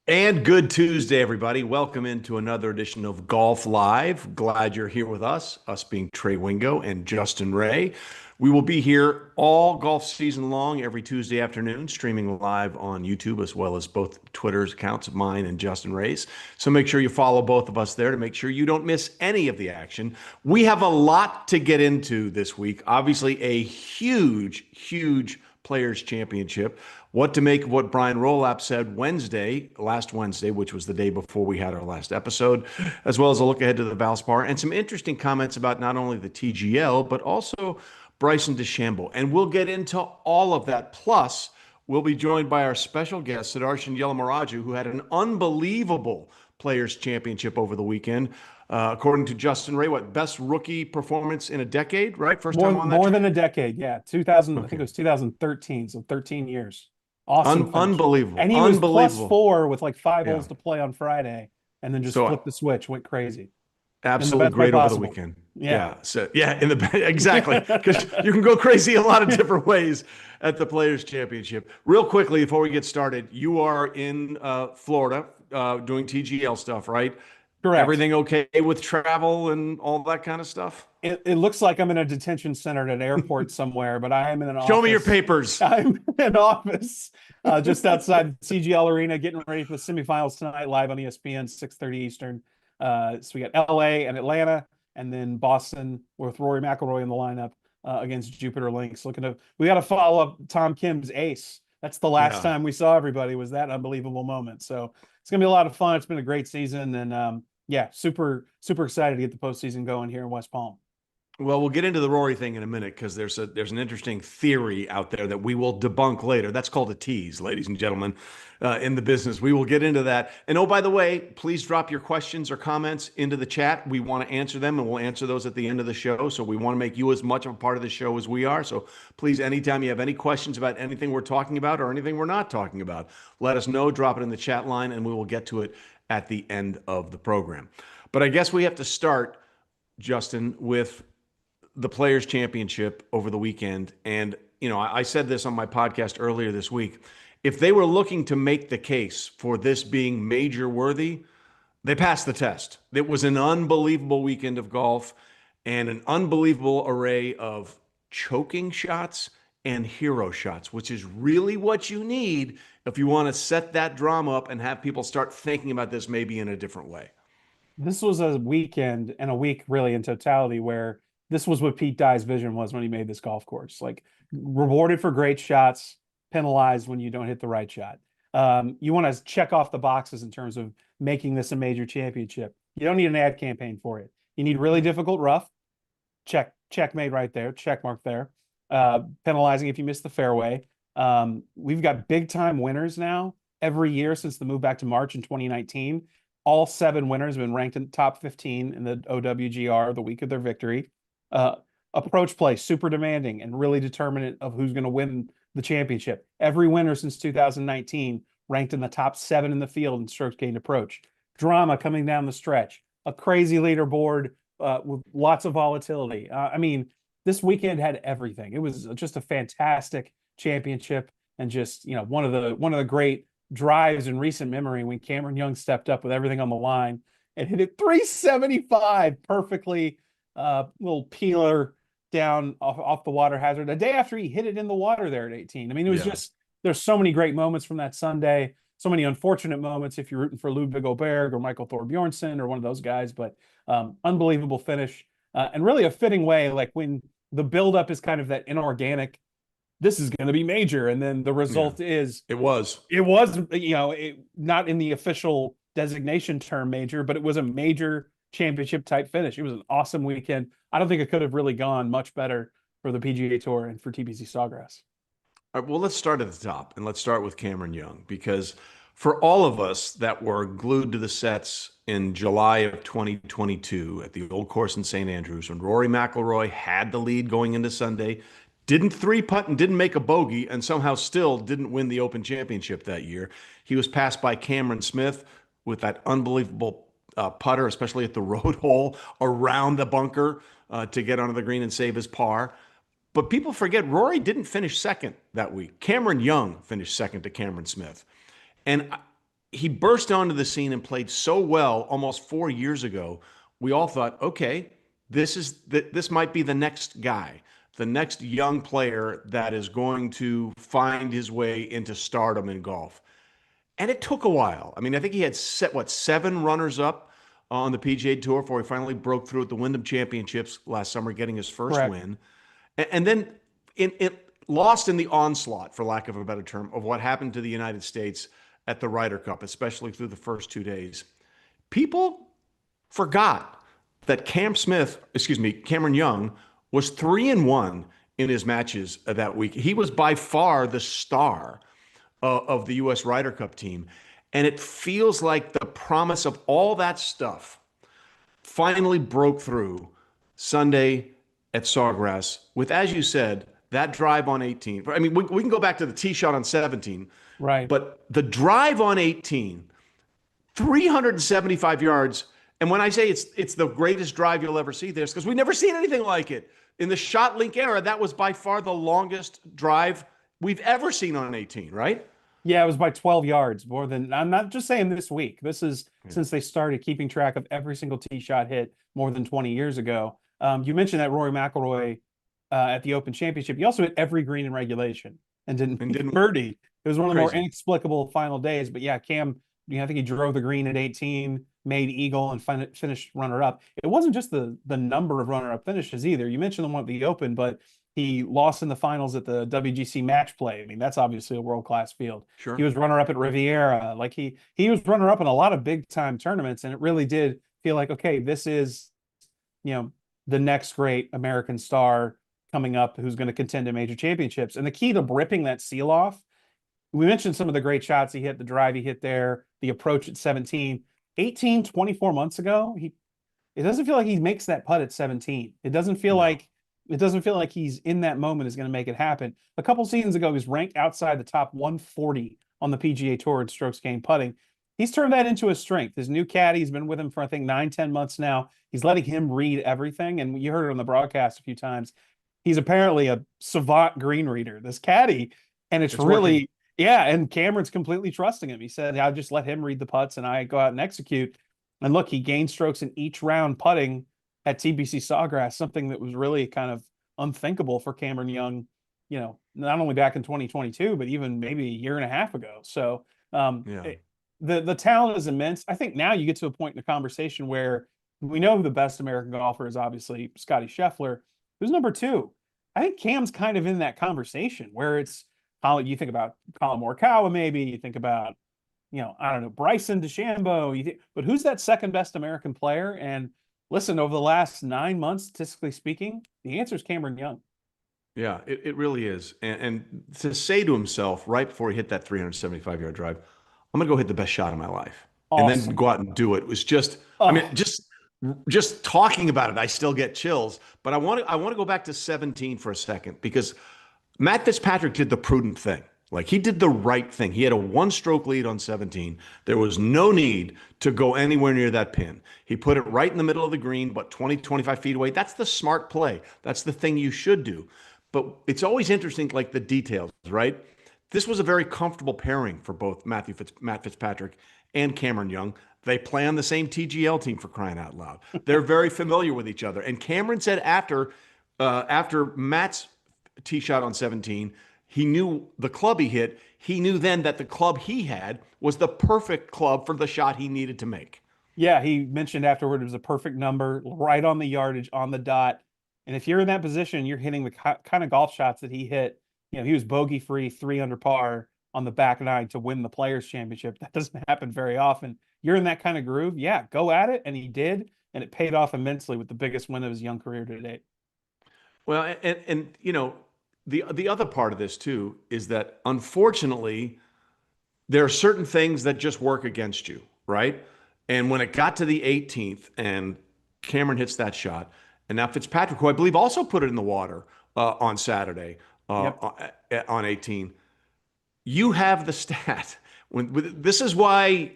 And good Tuesday, everybody. Welcome into another edition of Golf Live. Glad you're here with us being Trey Wingo and Justin Ray. We will be here all golf season long, every Tuesday afternoon, streaming live on YouTube as well as both Twitter's accounts of mine and Justin Ray's. So make sure you follow both of us there to make sure you don't miss any of the action. We have a lot to get into this week. Obviously, a huge Players Championship. What to make of what Brian Rolap said last Wednesday, which was the day before we had our last episode, as well as a look ahead to the Valspar and some interesting comments about not only the TGL, but also Bryson DeChambeau. And we'll get into all of that. Plus, we'll be joined by our special guest, Sudarshan Yellamaraju, who had an unbelievable Players Championship over the weekend. According to Justin Ray, what best rookie performance in a decade, right? First More time on that more track? than a decade, yeah. 2000, I think Okay. it was 2013, so 13 years. Awesome finish. Unbelievable. And he was plus Unbelievable. four with like five Yeah. holes to play on Friday, and then just So flipped the switch, went crazy in the absolutely best way great over the possible. weekend. Yeah. Yeah. So yeah, in the exactly, because you can go crazy a lot of different ways at the Players Championship. Real quickly before we get started, you are in Florida doing TGL stuff, right? Correct. Everything okay with travel and all that kind of stuff? It looks like I'm in a detention center at an airport somewhere, but I am in an Show me your office. papers. I'm in an office just outside the CGL Arena, getting ready for the semifinals tonight, live on ESPN, 6:30 Eastern. So we got LA and Atlanta, and then Boston with Rory McIlroy in the lineup against Jupiter Lynx. We got to follow up Tom Kim's ace. That's the last Yeah. time we saw everybody, was that unbelievable moment. So it's gonna be a lot of fun. It's been a great season, and yeah, super excited to get the postseason going here in West Palm. Well, we'll get into the Rory thing in a minute because there's an interesting theory out there that we will debunk later. That's called a tease, ladies and gentlemen, in the business. We will get into that. And oh, by the way, please drop your questions or comments into the chat. We want to answer them, and we'll answer those at the end of the show. So we want to make you as much of a part of the show as we are. So please, anytime you have any questions about anything we're talking about or anything we're not talking about, let us know. Drop it in the chat line, and we will get to it at the end of the program. But I guess we have to start, Justin, with the Players Championship over the weekend. And, I said this on my podcast earlier this week. If they were looking to make the case for this being major worthy, they passed the test. It was an unbelievable weekend of golf and an unbelievable array of choking shots and hero shots, which is really what you need if you want to set that drama up and have people start thinking about this maybe in a different way. This was a weekend and a week really in totality where this was what Pete Dye's vision was when he made this golf course. Like, rewarded for great shots, penalized when you don't hit the right shot. You want to check off the boxes in terms of making this a major championship. You don't need an ad campaign for it. You need really difficult rough. Checkmate right there. Check mark there. Penalizing if you miss the fairway. We've got big time winners now every year since the move back to March in 2019. All seven winners have been ranked in the top 15 in the OWGR the week of their victory. Approach play, super demanding and really determinant of who's going to win the championship. Every winner since 2019 ranked in the top seven in the field in strokes gained approach. Drama coming down the stretch. A crazy leaderboard with lots of volatility. This weekend had everything. It was just a fantastic championship, and just one of the great drives in recent memory when Cameron Young stepped up with everything on the line and hit it 375 perfectly. Little peeler down off the water hazard a day after he hit it in the water there at 18. It was Yeah. just, there's so many great moments from that Sunday, so many unfortunate moments if you're rooting for Ludwig Oberg or Michael Thorbjornsen or one of those guys, but unbelievable finish, and really a fitting way, like when the buildup is kind of that inorganic, this is going to be major, and then the Yeah. result is It was. it was, not in the official designation term major, but it was a major championship type finish. It was an awesome weekend. I don't think it could have really gone much better for the PGA Tour and for TPC Sawgrass. All right, well, let's start at the top and let's start with Cameron Young because for all of us that were glued to the sets in July of 2022 at the old course in St. Andrews when Rory McIlroy had the lead going into Sunday, didn't three putt and didn't make a bogey, and somehow still didn't win the Open Championship that year. He was passed by Cameron Smith with that unbelievable putter, especially at the road hole around the bunker to get onto the green and save his par. But people forget Rory didn't finish second that week. Cameron Young finished second to Cameron Smith. And he burst onto the scene and played so well almost 4 years ago. We all thought, okay, this might be the next guy, the next young player that is going to find his way into stardom in golf. And it took a while. I mean, I think he had seven runners up on the PGA Tour before he finally broke through at the Wyndham Championships last summer, getting his first Correct. win. And then it lost in the onslaught, for lack of a better term, of what happened to the United States at the Ryder Cup, especially through the first 2 days. People forgot that Cameron Young was 3-1 in his matches that week. He was by far the star of the U.S. Ryder Cup team. And it feels like the promise of all that stuff finally broke through Sunday at Sawgrass with, as you said, that drive on 18. I mean, we can go back to the tee shot on 17, Right. but the drive on 18, 375 yards. And when I say it's the greatest drive you'll ever see, there's because we've never seen anything like it. In the shot link era, that was by far the longest drive we've ever seen on 18, right? Yeah, it was by 12 yards more than. I'm not just saying this week. This is since they started keeping track of every single tee shot hit more than 20 years ago. You mentioned that Rory McIlroy at the Open Championship. He also hit every green in regulation and didn't birdie. It was one of the more inexplicable final days. But yeah, Cam, I think he drove the green at 18, made eagle, and finished runner up. It wasn't just the number of runner up finishes either. You mentioned the one at the Open, but he lost in the finals at the WGC Match Play. I mean, that's obviously a world-class field. Sure. He was runner-up at Riviera. Like he was runner-up in a lot of big-time tournaments, and it really did feel like, okay, this is, the next great American star coming up who's going to contend in major championships. And the key to ripping that seal off, we mentioned some of the great shots he hit, the drive he hit there, the approach at 17. 18, 24 months ago, it doesn't feel like he makes that putt at 17. It doesn't feel like he's in that moment is going to make it happen. A couple seasons ago, he was ranked outside the top 140 on the PGA Tour in strokes gained putting. He's turned that into a strength. His new caddy, he's been with him for, I think, 9-10 months now. He's letting him read everything. And you heard it on the broadcast a few times. He's apparently a savant green reader, this caddy. And it's really, working. Yeah. And Cameron's completely trusting him. He said, I'll just let him read the putts and I go out and execute. And look, he gained strokes in each round putting at TPC Sawgrass, something that was really kind of unthinkable for Cameron Young, not only back in 2022, but even maybe a year and a half ago. So the talent is immense. I think now you get to a point in the conversation where we know who the best American golfer is, obviously Scottie Scheffler. Who's number two? I think Cam's kind of in that conversation where it's, you think about Colin Morikawa, maybe you think about, I don't know, Bryson DeChambeau, but who's that second best American player? And listen, over the last 9 months, statistically speaking, the answer is Cameron Young. Yeah, it really is. And to say to himself right before he hit that 375-yard drive, I'm going to go hit the best shot of my life. Awesome. And then go out and do it was just, I mean, just talking about it, I still get chills. But I want to go back to 17 for a second because Matt Fitzpatrick did the prudent thing. Like he did the right thing. He had a one-stroke lead on 17. There was no need to go anywhere near that pin. He put it right in the middle of the green, but 20, 25 feet away. That's the smart play. That's the thing you should do. But it's always interesting, like the details, right? This was a very comfortable pairing for both Matt Fitzpatrick and Cameron Young. They play on the same TGL team, for crying out loud. They're very familiar with each other. And Cameron said after Matt's tee shot on 17, he knew the club he hit. He knew then that the club he had was the perfect club for the shot he needed to make. Yeah, he mentioned afterward it was a perfect number, right on the yardage, on the dot. And if you're in that position, you're hitting the kind of golf shots that he hit. He was bogey-free, 3 under par on the back nine to win the Players' Championship. That doesn't happen very often. You're in that kind of groove, yeah, go at it. And he did, and it paid off immensely with the biggest win of his young career to date. Well, and the other part of this too is that unfortunately there are certain things that just work against you, right? And when it got to the 18th and Cameron hits that shot, and now Fitzpatrick, who I believe also put it in the water on Saturday on 18, you have the stat. This is why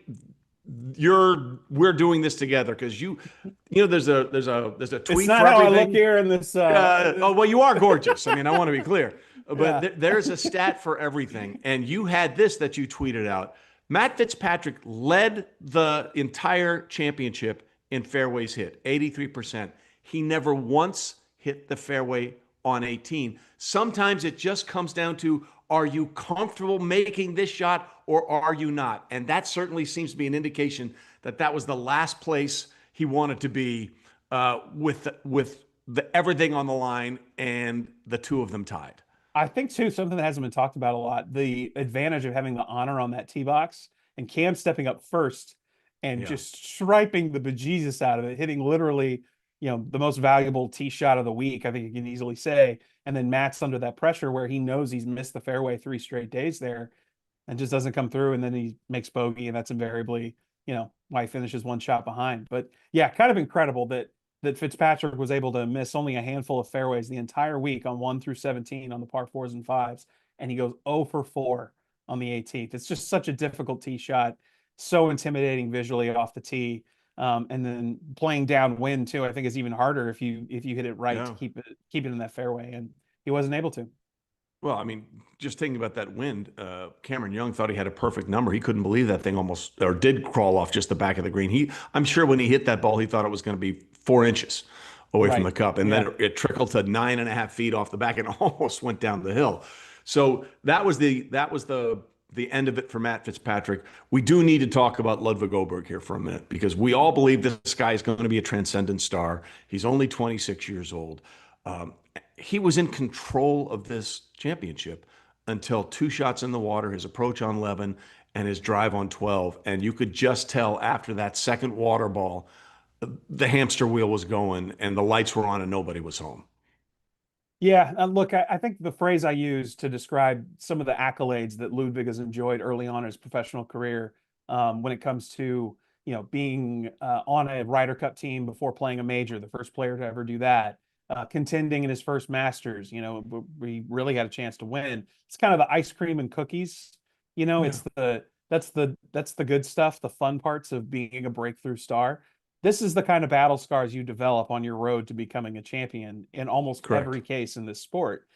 we're doing this together because there's a tweet. It's not how I look here in this. Oh well, you are gorgeous. I mean, I want to be clear, but there's a stat for everything, and you had this that you tweeted out Matt Fitzpatrick led the entire championship in fairways hit, 83%. He never once hit the fairway on 18. Sometimes it just comes down to, are you comfortable making this shot or are you not? And that certainly seems to be an indication that that was the last place he wanted to be, with everything on the line and the two of them tied. I think too, something that hasn't been talked about a lot, the advantage of having the honor on that tee box and Cam stepping up first and Yeah. just striping the bejesus out of it, hitting literally, the most valuable tee shot of the week, I think you can easily say. And then Matt's under that pressure where he knows he's missed the fairway 3 straight days there and just doesn't come through. And then he makes bogey, and that's invariably, why he finishes one shot behind. But yeah, kind of incredible that Fitzpatrick was able to miss only a handful of fairways the entire week on 1 through 17 on the par fours and fives. And he goes 0 for 4 on the 18th. It's just such a difficult tee shot, so intimidating visually off the tee. And then playing downwind too, I think is even harder if you hit it right to Yeah. keep it in that fairway. And he wasn't able to. Well, I mean, just thinking about that wind, Cameron Young thought he had a perfect number. He couldn't believe that thing almost, or did crawl off just the back of the green. I'm sure when he hit that ball, he thought it was going to be 4 inches away from Right. the cup, and Yeah. then it trickled to 9.5 feet off the back and almost went down the hill. So that was the end of it for Matt Fitzpatrick. We do need to talk about Ludwig Oberg here for a minute because we all believe this guy is going to be a transcendent star. He's only 26 years old. Um, he was in control of this championship until two shots in the water, his approach on 11 and his drive on 12. And you could just tell after that second water ball, the hamster wheel was going and the lights were on and nobody was home. Yeah, look, I think the phrase I use to describe some of the accolades that Ludwig has enjoyed early on in his professional career, when it comes to being on a Ryder Cup team before playing a major, the first player to ever do that, contending in his first Masters, we really had a chance to win. It's kind of the ice cream and cookies, Yeah, it's that's the good stuff, the fun parts of being a breakthrough star. This is the kind of battle scars you develop on your road to becoming a champion in almost correct. every case in this sport.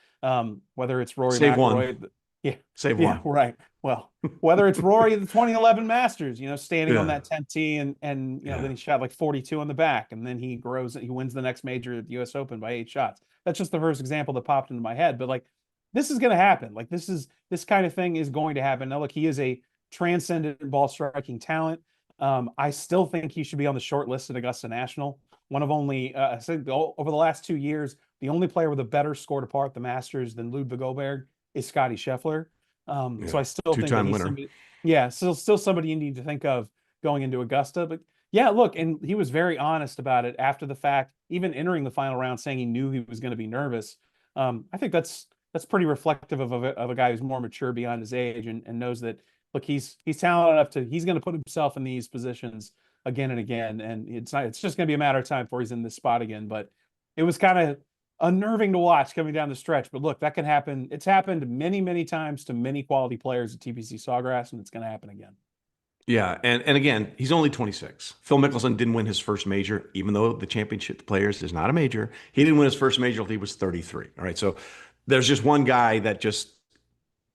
Whether it's Rory Save one. McIlroy, yeah, Save yeah, one. right. Well, whether it's Rory the 2011 Masters, standing on Yeah. that 10th tee and Yeah. then he shot like 42 on the back, and then he wins the next major at the U.S. Open by 8 shots. That's just the first example that popped into my head. But like, this is going to happen. Like, this kind of thing is going to happen. Now, look, he is a transcendent ball striking talent. I still think he should be on the short list at Augusta National. One of only, I think over the last 2 years, the only player with a better score to par at the Masters than Ludwig Oberg is Scotty Scheffler. So Yeah. I still think that Two-time he's winner. somebody, yeah, still somebody you need to think of going into Augusta. But yeah, look, and he was very honest about it after the fact, even entering the final round, saying he knew he was going to be nervous. I think that's pretty reflective of a guy who's more mature beyond his age and knows that look, he's talented enough to he's going to put himself in these positions again and again, and it's just going to be a matter of time before he's in this spot again. But it was kind of unnerving to watch coming down the stretch. But look, that can happen. It's happened many times to many quality players at TPC Sawgrass, and it's going to happen again. Yeah, and again, he's only 26. Phil Mickelson didn't win his first major, even though the Championship Players is not a major. He didn't win his first major until he was 33. All right, so there's just one guy that just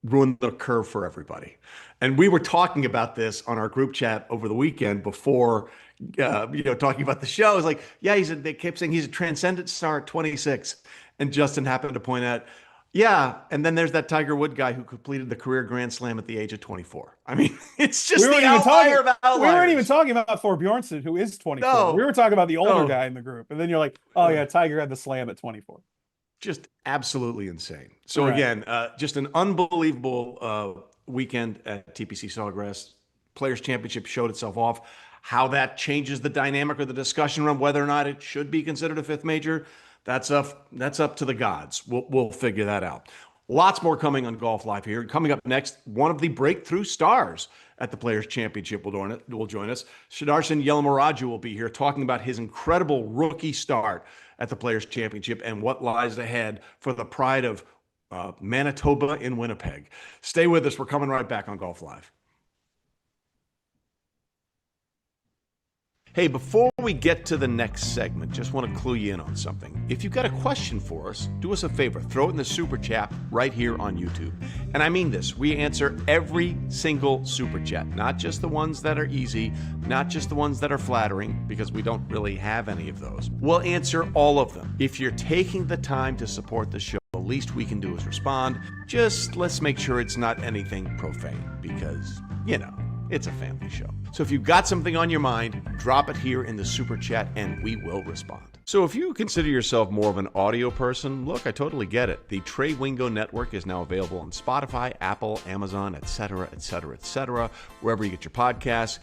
ruined the curve for everybody. And we were talking about this on our group chat over the weekend before, talking about the show. It's like, yeah, they kept saying he's a transcendent star at 26. And Justin happened to point out, yeah. And then there's that Tiger Wood guy who completed the career Grand Slam at the age of 24. I mean, it's We just weren't the even talking. outlier of We weren't even outliers. talking about Thor Bjornsson, who is 24. We No, were talking about the older no. guy in the group, and then you're like, oh yeah, Tiger had the slam at 24. Just absolutely insane. So Right. again, just an unbelievable weekend at TPC Sawgrass. Players Championship showed itself off. How that changes the dynamic or the discussion around whether or not it should be considered a fifth major, that's up to the gods. We'll figure that out. Lots more coming on Golf Live here. Coming up next, one of the breakthrough stars at the Players Championship will join us. Sudarshan Yellamaraju will be here talking about his incredible rookie start at the Players Championship and what lies ahead for the pride of Manitoba in Winnipeg. Stay with us. We're coming right back on Golf Live. Hey, before we get to the next segment, just want to clue you in on something. If you've got a question for us, do us a favor, throw it in the super chat right here on YouTube. And I mean this, we answer every single super chat, not just the ones that are easy, not just the ones that are flattering, because we don't really have any of those. We'll answer all of them. If you're taking the time to support the show, the least we can do is respond. Just let's make sure it's not anything profane, because, it's a family show. So if you've got something on your mind, drop it here in the super chat and we will respond. So if you consider yourself more of an audio person, look, I totally get it. The Trey Wingo network is now available on Spotify, Apple, Amazon, etc., wherever you get your podcasts.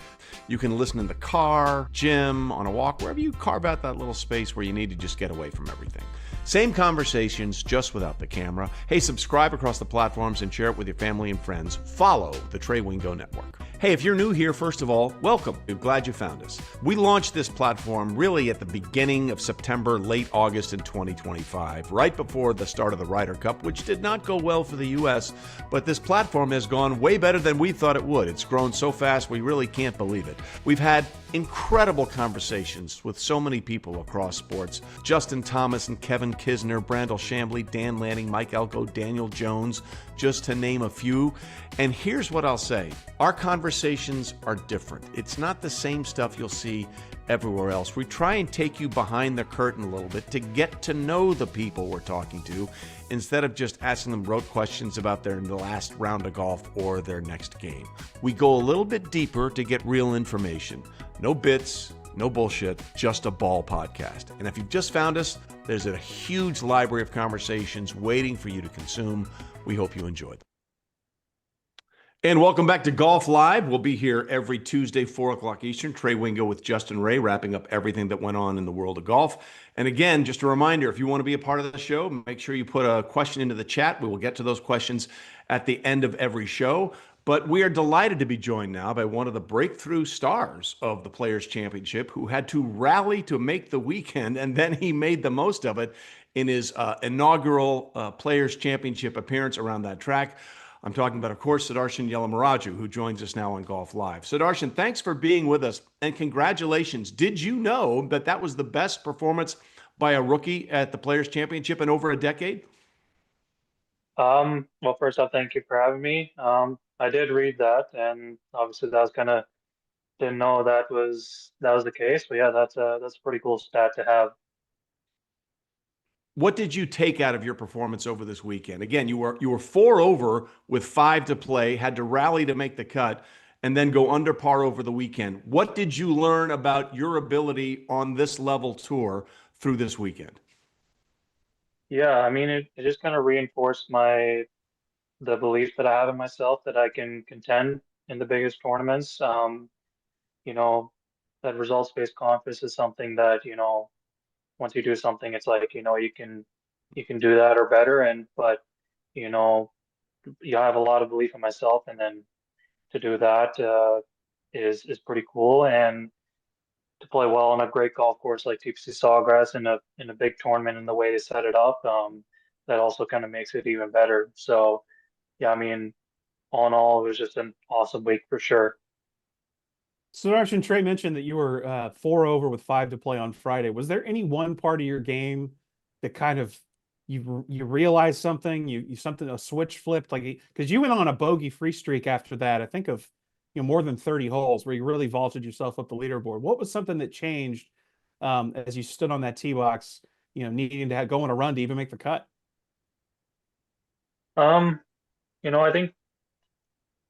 You can listen in the car, gym, on a walk, wherever you carve out that little space where you need to just get away from everything. Same conversations, just without the camera. Hey, subscribe across the platforms and share it with your family and friends. Follow the Trey Wingo Network. Hey, if you're new here, first of all, welcome. We're glad you found us. We launched this platform really at the beginning of September, late August in 2025, right before the start of the Ryder Cup, which did not go well for the U.S., but this platform has gone way better than we thought it would. It's grown so fast, we really can't believe it. We've had incredible conversations with so many people across sports. Justin Thomas and Kevin Kisner, Brandel Chambly, Dan Lanning, Mike Elko, Daniel Jones, just to name a few. And here's what I'll say. Our conversations are different. It's not the same stuff you'll see everywhere else. We try and take you behind the curtain a little bit to get to know the people we're talking to, instead of just asking them rote questions about their last round of golf or their next game. We go a little bit deeper to get real information. No bits, no bullshit, just a ball podcast. And if you've just found us, there's a huge library of conversations waiting for you to consume. We hope you enjoy them. And welcome back to Golf Live. We'll be here every Tuesday, 4 o'clock Eastern. Trey Wingo with Justin Ray, wrapping up everything that went on in the world of golf. And again, just a reminder, if you want to be a part of the show, make sure you put a question into the chat. We will get to those questions at the end of every show. But we are delighted to be joined now by one of the breakthrough stars of the Players' Championship, who had to rally to make the weekend, and then he made the most of it in his inaugural Players' Championship appearance around that track. I'm talking about, of course, Sudarshan Yellamaraju, who joins us now on Golf Live. Sudarshan, thanks for being with us, and congratulations. Did you know that that was the best performance by a rookie at the Players' Championship in over a decade? Well, first off, thank you for having me. I did read that, and obviously that was kind of didn't know that was the case. But yeah, that's a pretty cool stat to have. What did you take out of your performance over this weekend? Again, you were 4 over with 5 to play, had to rally to make the cut, and then go under par over the weekend. What did you learn about your ability on this level tour through this weekend? Yeah, I mean it just kind of reinforced the belief that I have in myself that I can contend in the biggest tournaments. You know, that results-based confidence is something that, once you do something, it's like, you can do that or better. But, you know, I have a lot of belief in myself, and then to do that is pretty cool. And to play well on a great golf course like TPC Sawgrass in a big tournament and the way they set it up, that also kind of makes it even better. So yeah, I mean, all in all, it was just an awesome week for sure. Sudarshan, Trey mentioned that you were 4 over with 5 to play on Friday. Was there any one part of your game that kind of you realized something, you something a switch flipped, like, because you went on a bogey free streak after that, I think of more than 30 holes where you really vaulted yourself up the leaderboard. What was something that changed as you stood on that tee box, needing to go on a run to even make the cut? Um, I think,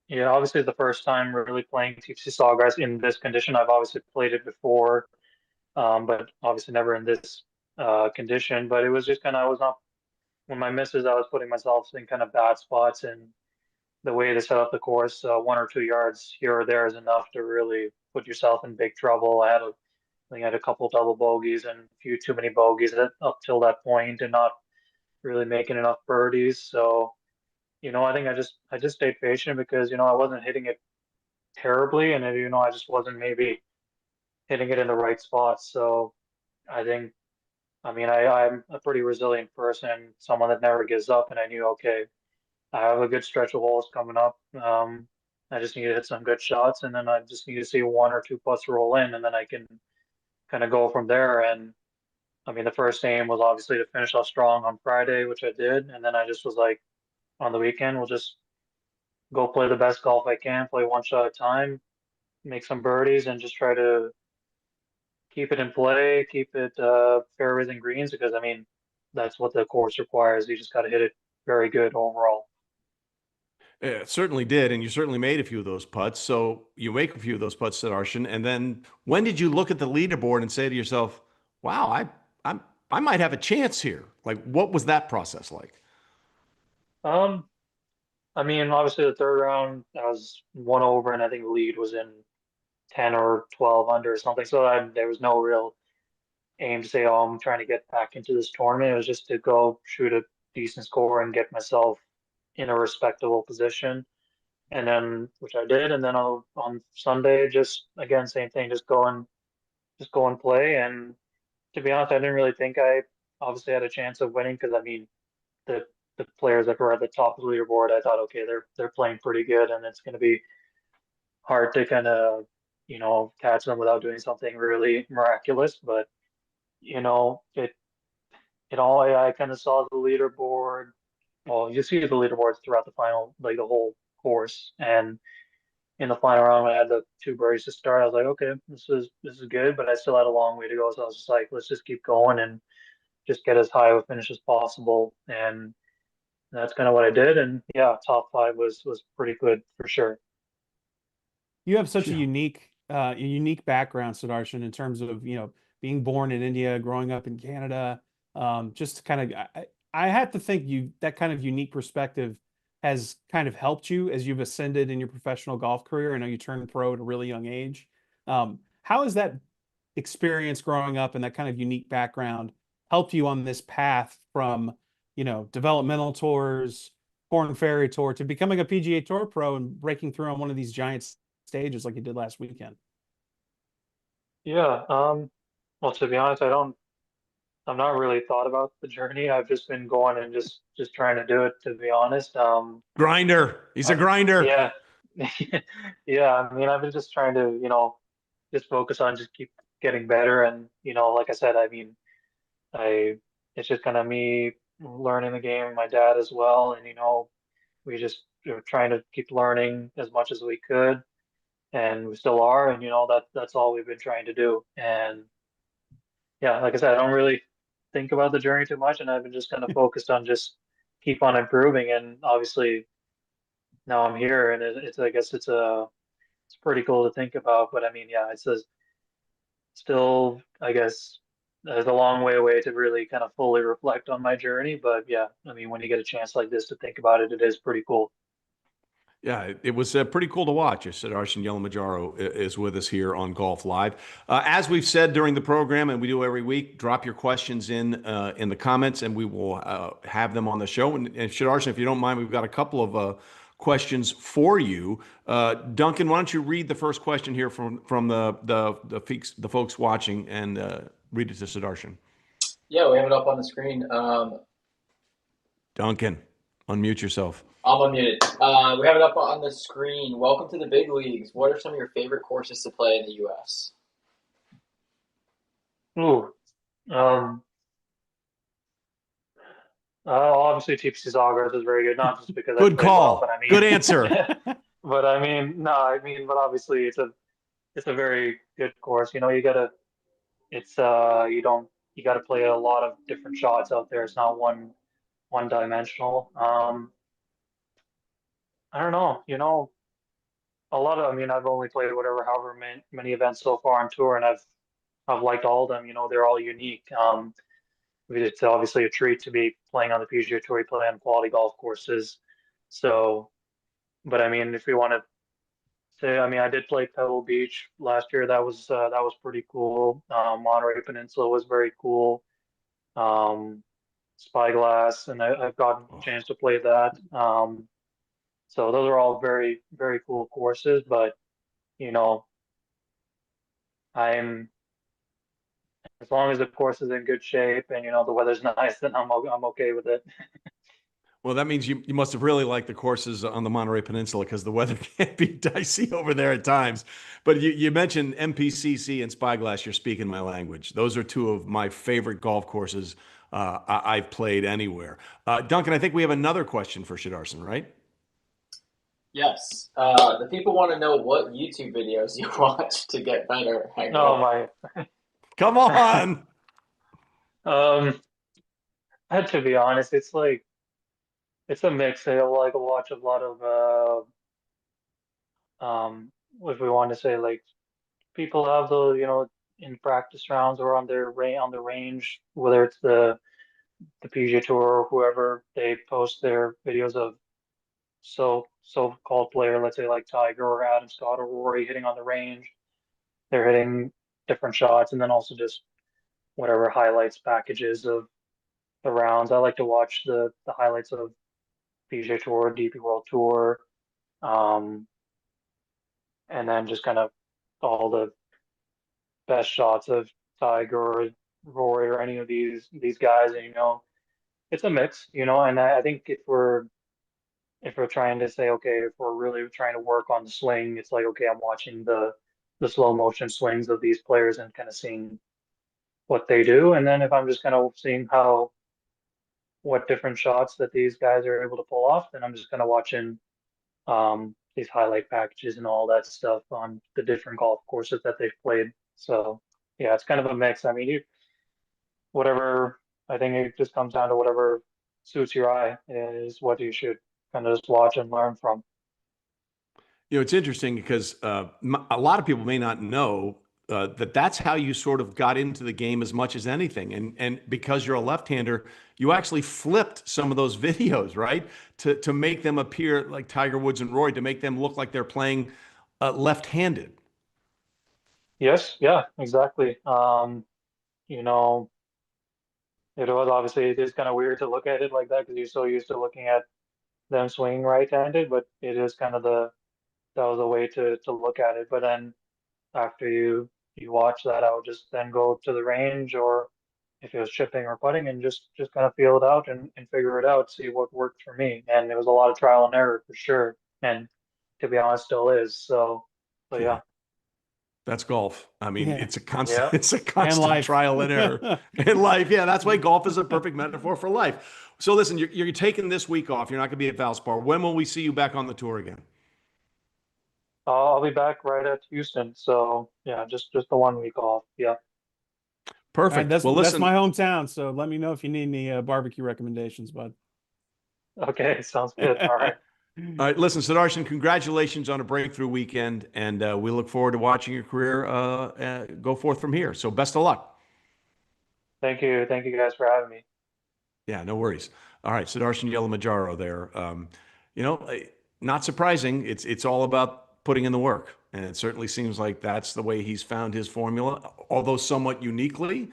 yeah, obviously the first time really playing TPC Sawgrass in this condition. I've obviously played it before, but obviously never in this condition. But it was just kind of, I was not, when my misses, I was putting myself in kind of bad spots, and the way they set up the course, 1 or 2 yards here or there is enough to really put yourself in big trouble. I think I had a couple double bogeys and a few too many bogeys up till that point, and not really making enough birdies. So, I think I just stayed patient because, I wasn't hitting it terribly, and I just wasn't maybe hitting it in the right spots. So I think, I mean, I'm a pretty resilient person, someone that never gives up, and I knew, okay, I have a good stretch of holes coming up. I just need to hit some good shots, and then I just need to see one or two putts roll in, and then I can kind of go from there. And I mean, the first aim was obviously to finish off strong on Friday, which I did, and then I just was like, on the weekend, we'll just go play the best golf I can, play one shot at a time, make some birdies, and just try to keep it in play, keep it fairways and greens, because I mean, that's what the course requires. You just got to hit it very good overall. It certainly did, and you certainly made a few of those putts. So you make a few of those putts, Sudarshan, and then when did you look at the leaderboard and say to yourself, "Wow, I might have a chance here"? Like, what was that process like? Um, I mean, obviously the third round I was one over, and I think the lead was in 10 or 12 under or something. So there was no real aim to say, oh, I'm trying to get back into this tournament. It was just to go shoot a decent score and get myself in a respectable position. And then, which I did. And then on Sunday, just again, same thing, just go and play. And to be honest, I didn't really think I obviously had a chance of winning because I mean, the the players that were at the top of the leaderboard, I thought, okay, they're playing pretty good, and it's going to be hard to kind of, catch them without doing something really miraculous. But it all I kind of saw the leaderboard. Well, you see the leaderboards throughout the final, like the whole course, and in the final round, I had the two birdies to start. I was like, okay, this is good, but I still had a long way to go. So I was just like, let's just keep going and just get as high of a finish as possible. And that's kind of what I did. And yeah, top five was pretty good for sure. You have such Yeah. a unique background, Sudarshan, in terms of, being born in India, growing up in Canada. Just kind of, I had to think that kind of unique perspective has kind of helped you as you've ascended in your professional golf career. I know you turned pro at a really young age. How has that experience growing up and that kind of unique background helped you on this path from, developmental tours, Corn Ferry Tour to becoming a PGA Tour pro and breaking through on one of these giant stages like you did last weekend? Yeah. Well, to be honest, I've not really thought about the journey. I've just been going and just trying to do it, to be honest. Grinder. He's a I, grinder. yeah. Yeah. I mean, I've been just trying to, just focus on just keep getting better. And, like I said, I mean, I, it's just kind of me learning the game, my dad as well. And, we just trying to keep learning as much as we could. And we still are. And, that's all we've been trying to do. And yeah, like I said, I don't really think about the journey too much. And I've been just kind of focused on just keep on improving. And obviously now I'm here and I guess it's pretty cool to think about. But I mean, yeah, it's still, I guess, there's a long way away to really kind of fully reflect on my journey. But yeah, I mean, when you get a chance like this to think about it, it is pretty cool. Yeah, it was pretty cool to watch. Sudarshan Yellamaraju is with us here on Golf Live. As we've said during the program, and we do every week, drop your questions in the comments, and we will have them on the show. And Sudarshan, if you don't mind, we've got a couple of questions for you. Duncan, why don't you read the first question here from the folks watching and read it to Sudarshan. Yeah, we have it up on the screen. Duncan, unmute yourself. I'm unmuted. We have it up on the screen. Welcome to the big leagues. What are some of your favorite courses to play in the U.S.? Ooh, um, obviously TPC Sawgrass is very good, not just because I Good play well, but call. I mean, Good answer. but I mean, no, I mean, but obviously it's a very good course. You gotta it's you don't you gotta play a lot of different shots out there. It's not one dimensional. I don't know. A lot of I mean, I've only played whatever however many events so far on tour, and I've liked all of them. They're all unique. It's obviously a treat to be playing on the PGA Tour, you play on quality golf courses. So, but I mean, if we want to say, I mean, I did play Pebble Beach last year. That was pretty cool. Monterey Peninsula was very cool. Um, Spyglass, and I've gotten a chance to play that. So those are all very, very cool courses. But you know, I'm as long as the course is in good shape and the weather's nice, then I'm okay with it. Well, that means you must have really liked the courses on the Monterey Peninsula because the weather can be dicey over there at times. But you mentioned MPCC and Spyglass. You're speaking my language. Those are two of my favorite golf courses I've played anywhere. Duncan, I think we have another question for Sudarshan, right? Yes. The people want to know what YouTube videos you watch to get better at Oh golf. my. Come on. Um, to be honest, it's a mix. I like to watch a lot of if we want to say like people have the in practice rounds or on their on the range, whether it's the PGA Tour or whoever, they post their videos of so-called player, let's say like Tiger or Adam Scott or Rory hitting on the range. They're hitting different shots, and then also just whatever highlights packages of the rounds. I like to watch the highlights of PGA Tour, DP World Tour, um, and then just kind of all the best shots of Tiger or Rory or any of these guys. And it's a mix, and I think if we're trying to say, okay, if we're really trying to work on the swing, it's like, okay, I'm watching the slow motion swings of these players and kind of seeing what they do. And then if I'm just kind of seeing what different shots that these guys are able to pull off, then I'm just kind of watching these highlight packages and all that stuff on the different golf courses that they've played. So yeah, it's kind of a mix. I mean, whatever, I think it just comes down to whatever suits your eye is what you should kind of just watch and learn from. It's interesting because a lot of people may not know that that's how you sort of got into the game as much as anything. And because you're a left-hander, you actually flipped some of those videos, right? To make them appear like Tiger Woods and Roy, to make them look like they're playing left-handed. Yes, yeah, exactly. You know, it was obviously it is kind of weird to look at it like that because you're so used to looking at them swinging right-handed, but it is kind of that was a way to look at it. But then after you watch that, I would just then go to the range or if it was chipping or putting and just kind of feel it out and figure it out, see what worked for me. And it was a lot of trial and error for sure. And to be honest, still is. So Yeah. yeah. That's golf. I mean, Yeah. it's a constant, Yeah. it's a And constant life. trial and error in life. Yeah, that's why golf is a perfect metaphor for life. So listen, you're taking this week off. You're not going to be at Valspar. When will we see you back on the tour again? I'll be back right at Houston. So yeah, just the 1 week off. Yeah. All right, Perfect. Well, that's my listen. hometown. So let me know if you need any barbecue recommendations, bud. Okay, sounds good. All right. All right, listen, Sudarshan, congratulations on a breakthrough weekend, and we look forward to watching your career go forth from here. So best of luck. Thank you. Thank you guys for having me. Yeah, no worries. All right, Sudarshan Yellamaraju there. You know, not surprising. It's all about putting in the work, and it certainly seems like that's the way he's found his formula, although somewhat uniquely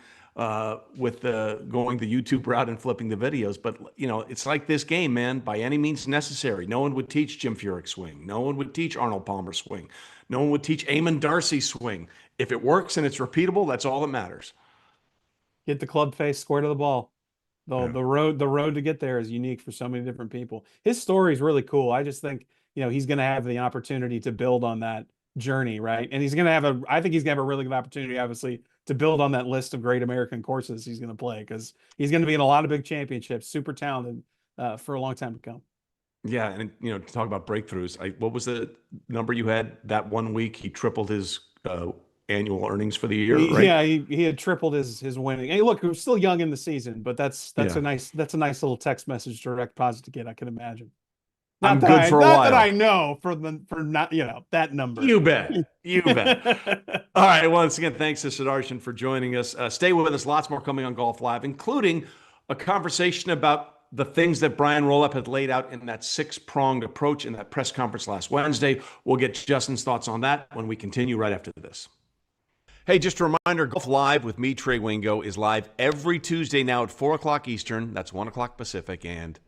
with going the YouTube route and flipping the videos. But it's like this game, man. By any means necessary. No one would teach Jim Furyk swing. No one would teach Arnold Palmer swing. No one would teach Eamon Darcy swing. If it works and it's repeatable, that's all that matters. Get the club face square to the ball. Yeah. The road to get there is unique for so many different people. His story is really cool. I just think, he's going to have the opportunity to build on that journey, right? And I think he's going to have a really good opportunity, obviously, to build on that list of great American courses he's going to play because he's going to be in a lot of big championships, super talented for a long time to come. Yeah, and to talk about breakthroughs, what was the number you had that 1 week? He tripled his annual earnings for the year, right? Yeah, he had tripled his winning. Hey, look, we're still young in the season, but that's Yeah. a nice little text message direct deposit to get, I can imagine. I'm good for a not while. that I know for not that number. You bet. You bet. All right. Once again, thanks to Sudarshan for joining us. Stay with us. Lots more coming on Golf Live, including a conversation about the things that Brian Roloff had laid out in that 6-pronged approach in that press conference last Wednesday. We'll get Justin's thoughts on that when we continue right after this. Hey, just a reminder, Golf Live with me, Trey Wingo, is live every Tuesday now at 4 o'clock Eastern. That's 1 o'clock Pacific and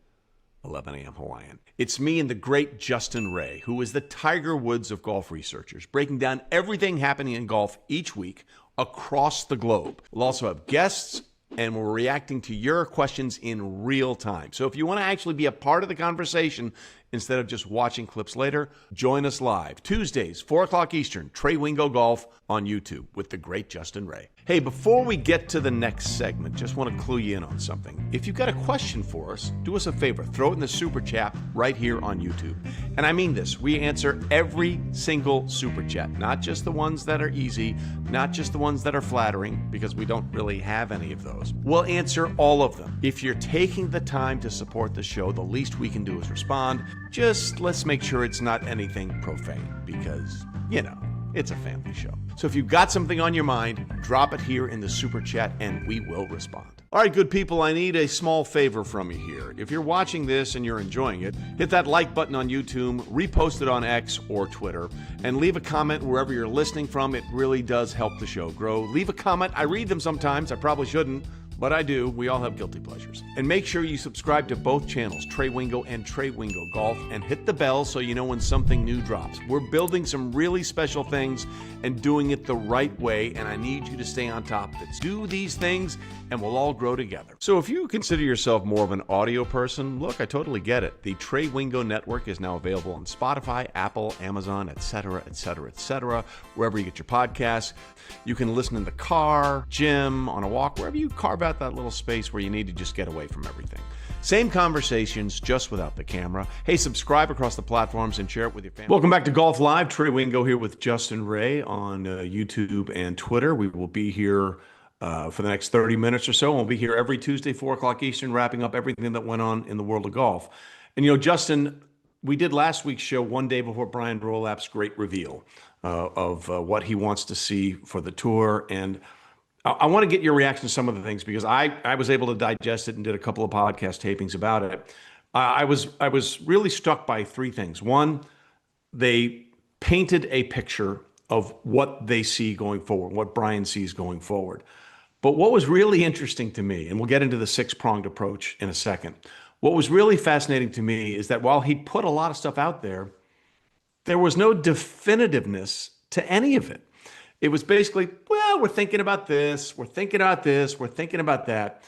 11 a.m. Hawaiian. It's me and the great Justin Ray, who is the Tiger Woods of golf researchers, breaking down everything happening in golf each week across the globe. We'll also have guests, and we're reacting to your questions in real time. So if you want to actually be a part of the conversation instead of just watching clips later, join us live Tuesdays, 4 o'clock Eastern, Trey Wingo Golf on YouTube with the great Justin Ray. Hey, before we get to the next segment, just want to clue you in on something. If you've got a question for us, do us a favor, throw it in the super chat right here on YouTube. And I mean this, we answer every single super chat, not just the ones that are easy, not just the ones that are flattering, because we don't really have any of those. We'll answer all of them. If you're taking the time to support the show, the least we can do is respond. Just let's make sure it's not anything profane, because, you know, it's a family show. So if you've got something on your mind, drop it here in the super chat and we will respond. All right, good people, I need a small favor from you here. If you're watching this and you're enjoying it, hit that like button on YouTube, repost it on X or Twitter, and leave a comment wherever you're listening from. It really does help the show grow. Leave a comment. I read them sometimes. I probably shouldn't, but I do. We all have guilty pleasures. And make sure you subscribe to both channels, Trey Wingo and Trey Wingo Golf, and hit the bell so you know when something new drops. We're building some really special things and doing it the right way, and I need you to stay on top of it. Do these things, and we'll all grow together. So if you consider yourself more of an audio person, look, I totally get it. The Trey Wingo Network is now available on Spotify, Apple, Amazon, etc., etc., etc., wherever you get your podcasts. You can listen in the car, gym, on a walk, wherever you carve out that little space where you need to just get away from everything. Same conversations, just without the camera. Hey, subscribe across the platforms and share it with your family. Welcome back to Golf Live. Trey Wingo here with Justin Ray on YouTube and Twitter. We will be here for the next 30 minutes or so. We'll be here every Tuesday, 4 o'clock Eastern, wrapping up everything that went on in the world of golf. And, you know, Justin, we did last week's show one day before Brian Rolap's great reveal of what he wants to see for the tour. And I want to get your reaction to some of the things because I was able to digest it and did a couple of podcast tapings about it. I was really struck by three things. One, they painted a picture of what they see going forward, what Brian sees going forward. But what was really interesting to me, and we'll get into the six-pronged approach in a second, what was really fascinating to me is that while he put a lot of stuff out there, there was no definitiveness to any of it. It was basically, well, we're thinking about this, we're thinking about this, we're thinking about that.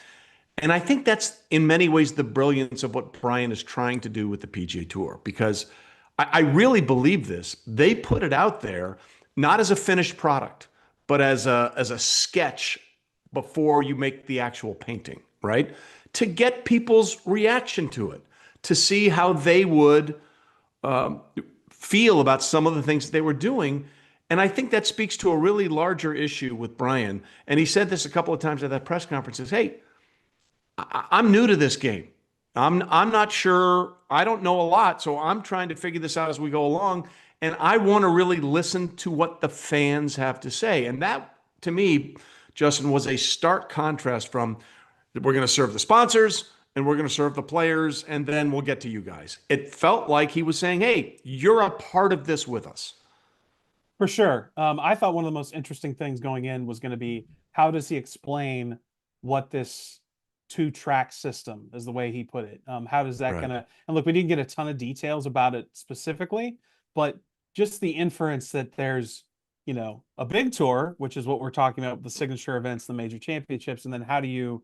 And I think that's in many ways the brilliance of what Brian is trying to do with the PGA Tour, because I really believe this. They put it out there not as a finished product, but as a sketch before you make the actual painting, right? To get people's reaction to it, to see how they would feel about some of the things that they were doing. And I think that speaks to a really larger issue with Brian. And he said this a couple of times at that press conference, is, hey, I'm new to this game. I'm not sure. I don't know a lot. So I'm trying to figure this out as we go along. And I want to really listen to what the fans have to say. And that, to me, Justin, was a stark contrast from we're going to serve the sponsors and we're going to serve the players, and then we'll get to you guys. It felt like he was saying, hey, you're a part of this with us. For sure. I thought one of the most interesting things going in was going to be how does he explain what this two-track system is, the way he put it. How does that kind of, and look, we didn't get a ton of details about it specifically, but just the inference that there's, you know, a big tour, which is what we're talking about, the signature events, the major championships, and then how do you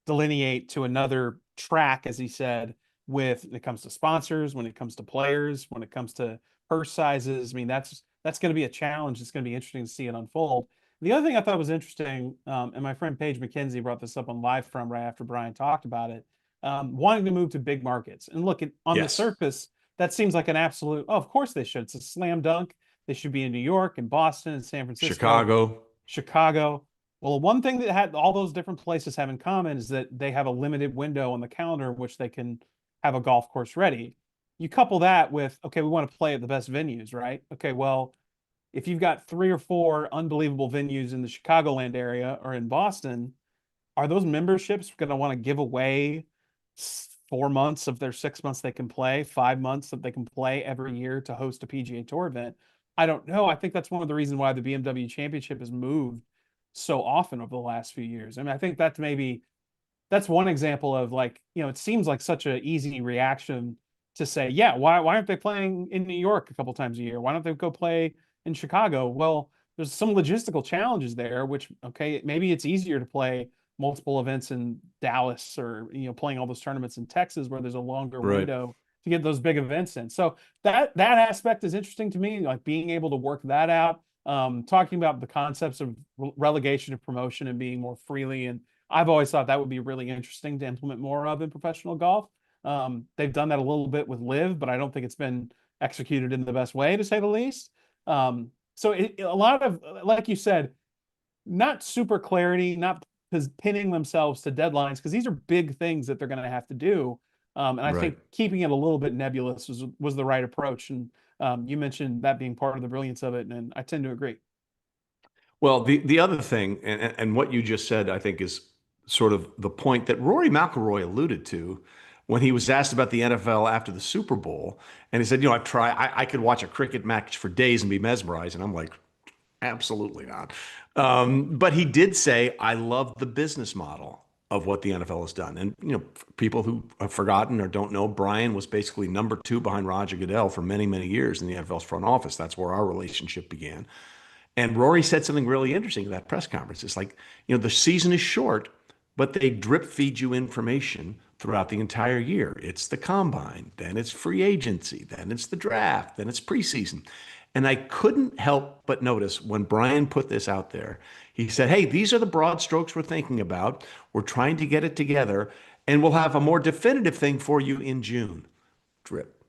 delineate to another track, as he said, when it comes to sponsors, when it comes to players, when it comes to purse sizes. I mean, that's going to be a challenge. It's going to be interesting to see it unfold. The other thing I thought was interesting, and my friend Paige McKenzie brought this up on Live From right after Brian talked about it, wanting to move to big markets. And look, on the surface, that seems like an absolute, oh, of course they should. It's a slam dunk. They should be in New York and Boston and San Francisco. Chicago. Well, one thing that had all those different places have in common is that they have a limited window on the calendar in which they can have a golf course ready. You couple that with, okay, we want to play at the best venues, right? Okay, well, if you've got 3 or 4 unbelievable venues in the Chicagoland area or in Boston, are those memberships going to want to give away 4 months of their 6 months they can play, 5 months that they can play every year to host a PGA Tour event? I don't know. I think that's one of the reasons why the BMW Championship has moved so often over the last few years. I mean, I think that's one example of, like, you know, it seems like such an easy reaction to say, yeah, why aren't they playing in New York a couple times a year? Why don't they go play in Chicago? Well, there's some logistical challenges there, which, okay, maybe it's easier to play multiple events in Dallas, or playing all those tournaments in Texas where there's a longer Right. window to get those big events in. So that aspect is interesting to me, like being able to work that out. Talking about the concepts of relegation and promotion and being more freely, and I've always thought that would be really interesting to implement more of in professional golf. They've done that a little bit with Live, but I don't think it's been executed in the best way, to say the least. So a lot of, like you said, not super clarity, not pinning themselves to deadlines, because these are big things that they're going to have to do. And I think keeping it a little bit nebulous was the right approach. And you mentioned that being part of the brilliance of it, and I tend to agree. Well, the other thing, and what you just said, I think is sort of the point that Rory McIlroy alluded to when he was asked about the NFL after the Super Bowl, and he said, I could watch a cricket match for days and be mesmerized, and I'm like, absolutely not. But he did say, I love the business model of what the NFL has done. And, for people who have forgotten or don't know, Brian was basically number 2 behind Roger Goodell for many, many years in the NFL's front office. That's where our relationship began. And Rory said something really interesting at that press conference. It's like, the season is short, but they drip feed you information throughout the entire year. It's the combine, then it's free agency, then it's the draft, then it's preseason. And I couldn't help but notice when Brian put this out there, he said, hey, these are the broad strokes we're thinking about. We're trying to get it together, and we'll have a more definitive thing for you in June. Drip,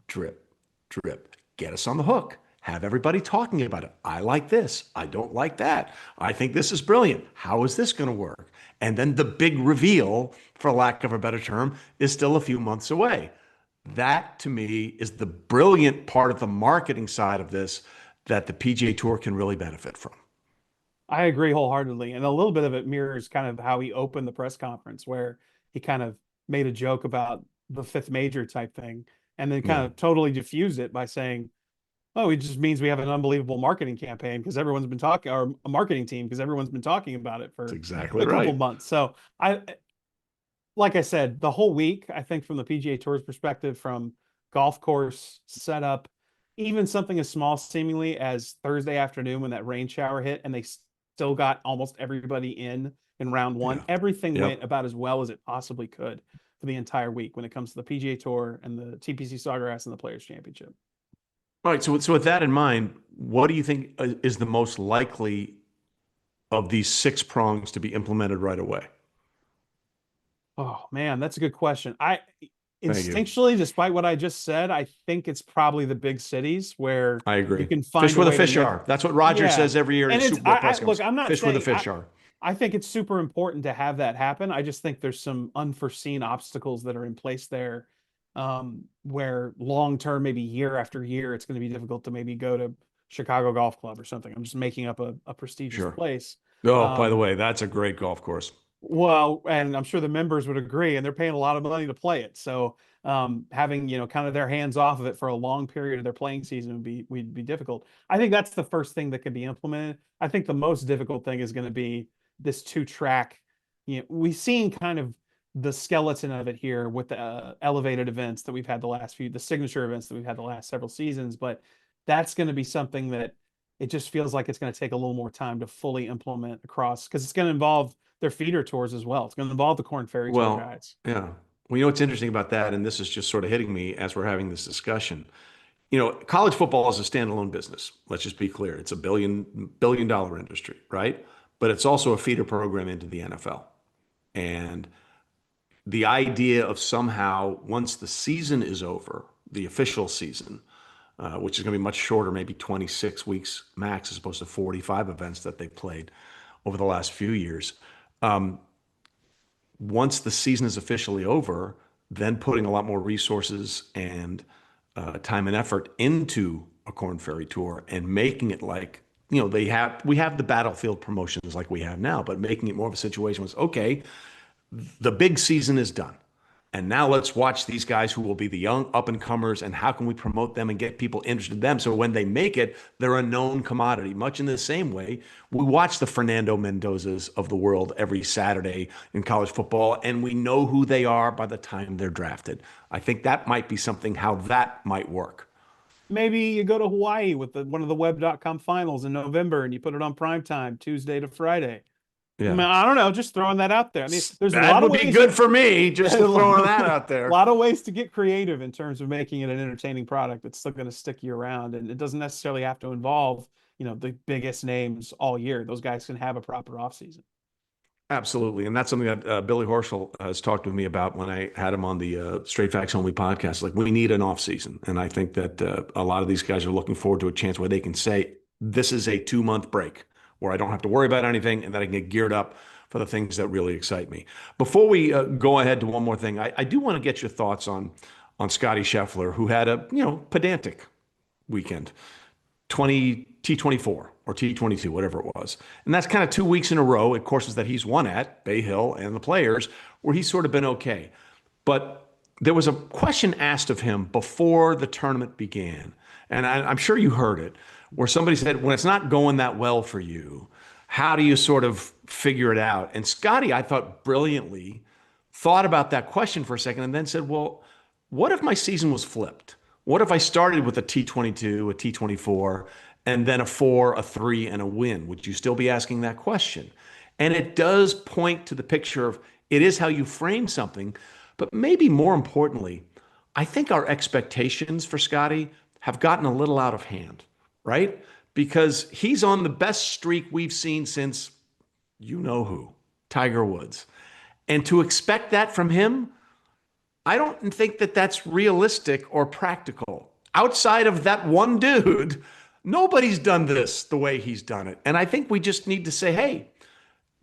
drip, drip. Get us on the hook. Have everybody talking about it. I like this. I don't like that. I think this is brilliant. How is this going to work? And then the big reveal, for lack of a better term, is still a few months away. That, to me, is the brilliant part of the marketing side of this that the PGA Tour can really benefit from. I agree wholeheartedly. And a little bit of it mirrors kind of how he opened the press conference, where he kind of made a joke about the fifth major type thing, and then kind of totally diffused it by saying, oh, it just means we have an unbelievable marketing campaign because everyone's been talking, or a marketing team because everyone's been talking about it for That's exactly a couple right. months. So like I said, the whole week, I think from the PGA Tour's perspective, from golf course setup, even something as small seemingly as Thursday afternoon when that rain shower hit and they still got almost everybody in round one, Yeah. everything Yep. went about as well as it possibly could for the entire week when it comes to the PGA Tour and the TPC Sawgrass and the Players Championship. All right. So with that in mind, what do you think is the most likely of these 6 prongs to be implemented right away? Oh man, that's a good question. Thank you. Instinctually, despite what I just said, I think it's probably the big cities where I agree. you can find Fish a where the way to fish make. are. That's what Roger Yeah, says every year in and his it's Super Bowl press look, conference. I'm not Fish where the saying fish are. I think it's super important to have that happen. I just think there's some unforeseen obstacles that are in place there, where long term, maybe year after year, it's going to be difficult to maybe go to Chicago Golf Club or something. I'm just making up a prestigious Sure. place. Oh, by the way, that's a great golf course. Well, and I'm sure the members would agree, and they're paying a lot of money to play it. So having kind of their hands off of it for a long period of their playing season would be difficult. I think that's the first thing that can be implemented. I think the most difficult thing is going to be this 2-track. We've seen kind of the skeleton of it here with the elevated events that we've had the signature events that we've had the last several seasons, but that's going to be something that it just feels like it's going to take a little more time to fully implement across, because it's going to involve their feeder tours as well. It's going to involve the Corn Ferry Tour Well, guys. yeah. Well, what's interesting about that, and this is just sort of hitting me as we're having this discussion. College football is a standalone business. Let's just be clear. It's a billion dollar industry, right? But it's also a feeder program into the NFL. And the idea of somehow, once the season is over, the official season, which is going to be much shorter, maybe 26 weeks max, as opposed to 45 events that they played over the last few years. Once the season is officially over, then putting a lot more resources and time and effort into a Corn Ferry Tour and making it like, we have the battlefield promotions like we have now, but making it more of a situation was, okay, the big season is done. And now let's watch these guys who will be the young up and comers, and how can we promote them and get people interested in them so when they make it, they're a known commodity. Much in the same way, we watch the Fernando Mendozas of the world every Saturday in college football, and we know who they are by the time they're drafted. I think that might be something how that might work. Maybe you go to Hawaii with one of the web.com finals in November and you put it on prime time, Tuesday to Friday. I Yeah. mean, I don't know, just throwing that out there. I mean, there's a That lot of would be ways good for me, just throwing that out a there. lot of ways to get creative in terms of making it an entertaining product that's still going to stick you around, and it doesn't necessarily have to involve, the biggest names all year. Those guys can have a proper offseason. Absolutely. And that's something that Billy Horschel has talked with me about when I had him on the Straight Facts Only podcast. Like, we need an off season. And I think that a lot of these guys are looking forward to a chance where they can say, this is a 2-month break where I don't have to worry about anything and that I can get geared up for the things that really excite me. Before we go ahead to one more thing, I do want to get your thoughts on Scotty Scheffler, who had a, pedantic weekend. 20 T24 or T22, whatever it was. And that's kind of 2 weeks in a row at courses that he's won at, Bay Hill and the Players, where he's sort of been okay. But there was a question asked of him before the tournament began, and I'm sure you heard it, where somebody said, when it's not going that well for you, how do you sort of figure it out? And Scotty, I thought brilliantly, thought about that question for a second and then said, well, what if my season was flipped? What if I started with a T22, a T24, and then a 4, a 3, and a win? Would you still be asking that question? And it does point to the picture of, it is how you frame something, but maybe more importantly, I think our expectations for Scotty have gotten a little out of hand, right? Because he's on the best streak we've seen since you know who, Tiger Woods. And to expect that from him, I don't think that that's realistic or practical. Outside of that one dude, nobody's done this the way he's done it. And I think we just need to say, hey,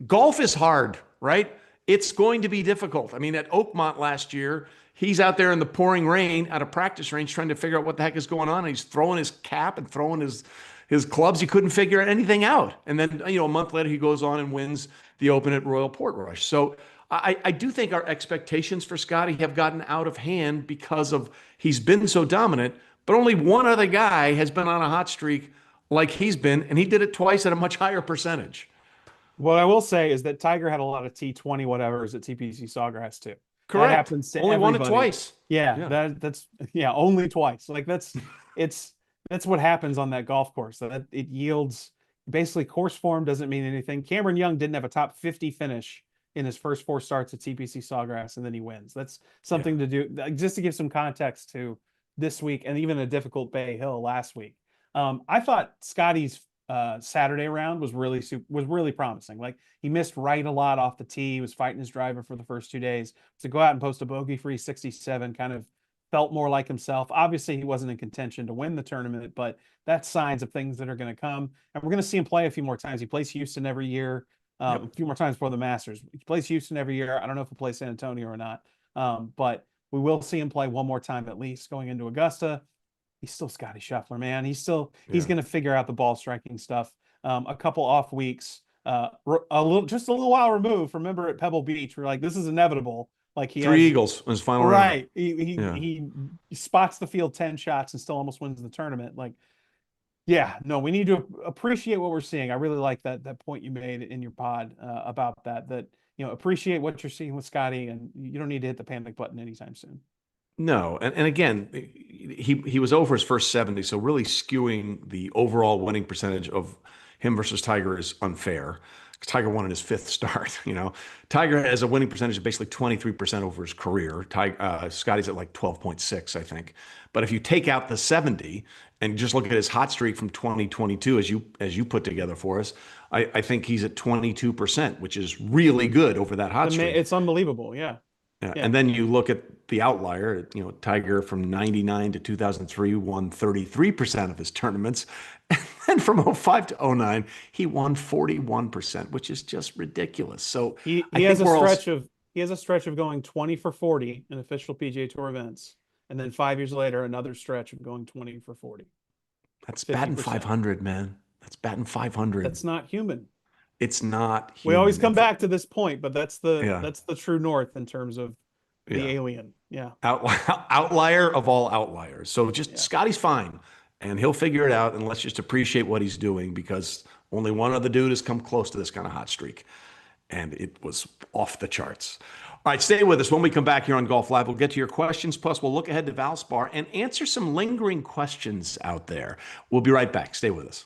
golf is hard, right? It's going to be difficult. I mean, at Oakmont last year, he's out there in the pouring rain at a practice range trying to figure out what the heck is going on. And he's throwing his cap and throwing his clubs. He couldn't figure anything out. And then, a month later, he goes on and wins the Open at Royal Portrush. So I do think our expectations for Scotty have gotten out of hand because of he's been so dominant, but only one other guy has been on a hot streak like he's been, and he did it twice at a much higher percentage. What I will say is that Tiger had a lot of T20 whatevers at TPC Sawgrass too. Correct. That happens to only everybody. won it twice. Yeah. That's only twice. Like that's what happens on that golf course. That it yields basically course form doesn't mean anything. Cameron Young didn't have a top 50 finish in his first 4 starts at TPC Sawgrass, and then he wins. That's something to do, just to give some context to this week and even a difficult Bay Hill last week. I thought Scotty's Saturday round was really promising. Like, he missed right a lot off the tee. He was fighting his driver for the first 2 days. To go out and post a bogey-free 67 kind of felt more like himself. Obviously, he wasn't in contention to win the tournament, but that's signs of things that are going to come. And we're going to see him play a few more times. He plays Houston every year. A few more times before the Masters. He plays Houston every year. I don't know if he'll play San Antonio or not, but we will see him play one more time at least going into Augusta. He's still Scotty Scheffler, man. He's going to figure out the ball striking stuff. A couple off weeks, just a little while removed. Remember at Pebble Beach, we're like, this is inevitable. Like, he 3 eagles in his final round. Right. He spots the field 10 shots and still almost wins the tournament. Like, yeah, no, we need to appreciate what we're seeing. I really like that point you made in your pod about that, appreciate what you're seeing with Scotty, and you don't need to hit the panic button anytime soon. No. And again, he was over his first 70, so really skewing the overall winning percentage of him versus Tiger is unfair. Tiger won in his 5th start. Tiger has a winning percentage of basically 23% over his career. Scotty's at like 12.6, I think. But if you take out the 70 and just look at his hot streak from 2022, as you put together for us, I think he's at 22%, which is really good over that hot streak. It's unbelievable. Yeah. And then you look at the outlier, Tiger from 99 to 2003 won 33% of his tournaments. And then from 05 to 09, he won 41%, which is just ridiculous. So he has a stretch of going 20 for 40 in official PGA Tour events. And then 5 years later, another stretch of going 20 for 40. That's batting 500, man. That's batting 500. That's not human. It's not human. We always come back to this point, but that's the true north in terms of the alien. Yeah. Outlier of all outliers. So just Scotty's fine, and he'll figure it out, and let's just appreciate what he's doing, because only one other dude has come close to this kind of hot streak, and it was off the charts. All right, stay with us. When we come back here on Golf Live, we'll get to your questions, plus we'll look ahead to Valspar and answer some lingering questions out there. We'll be right back. Stay with us.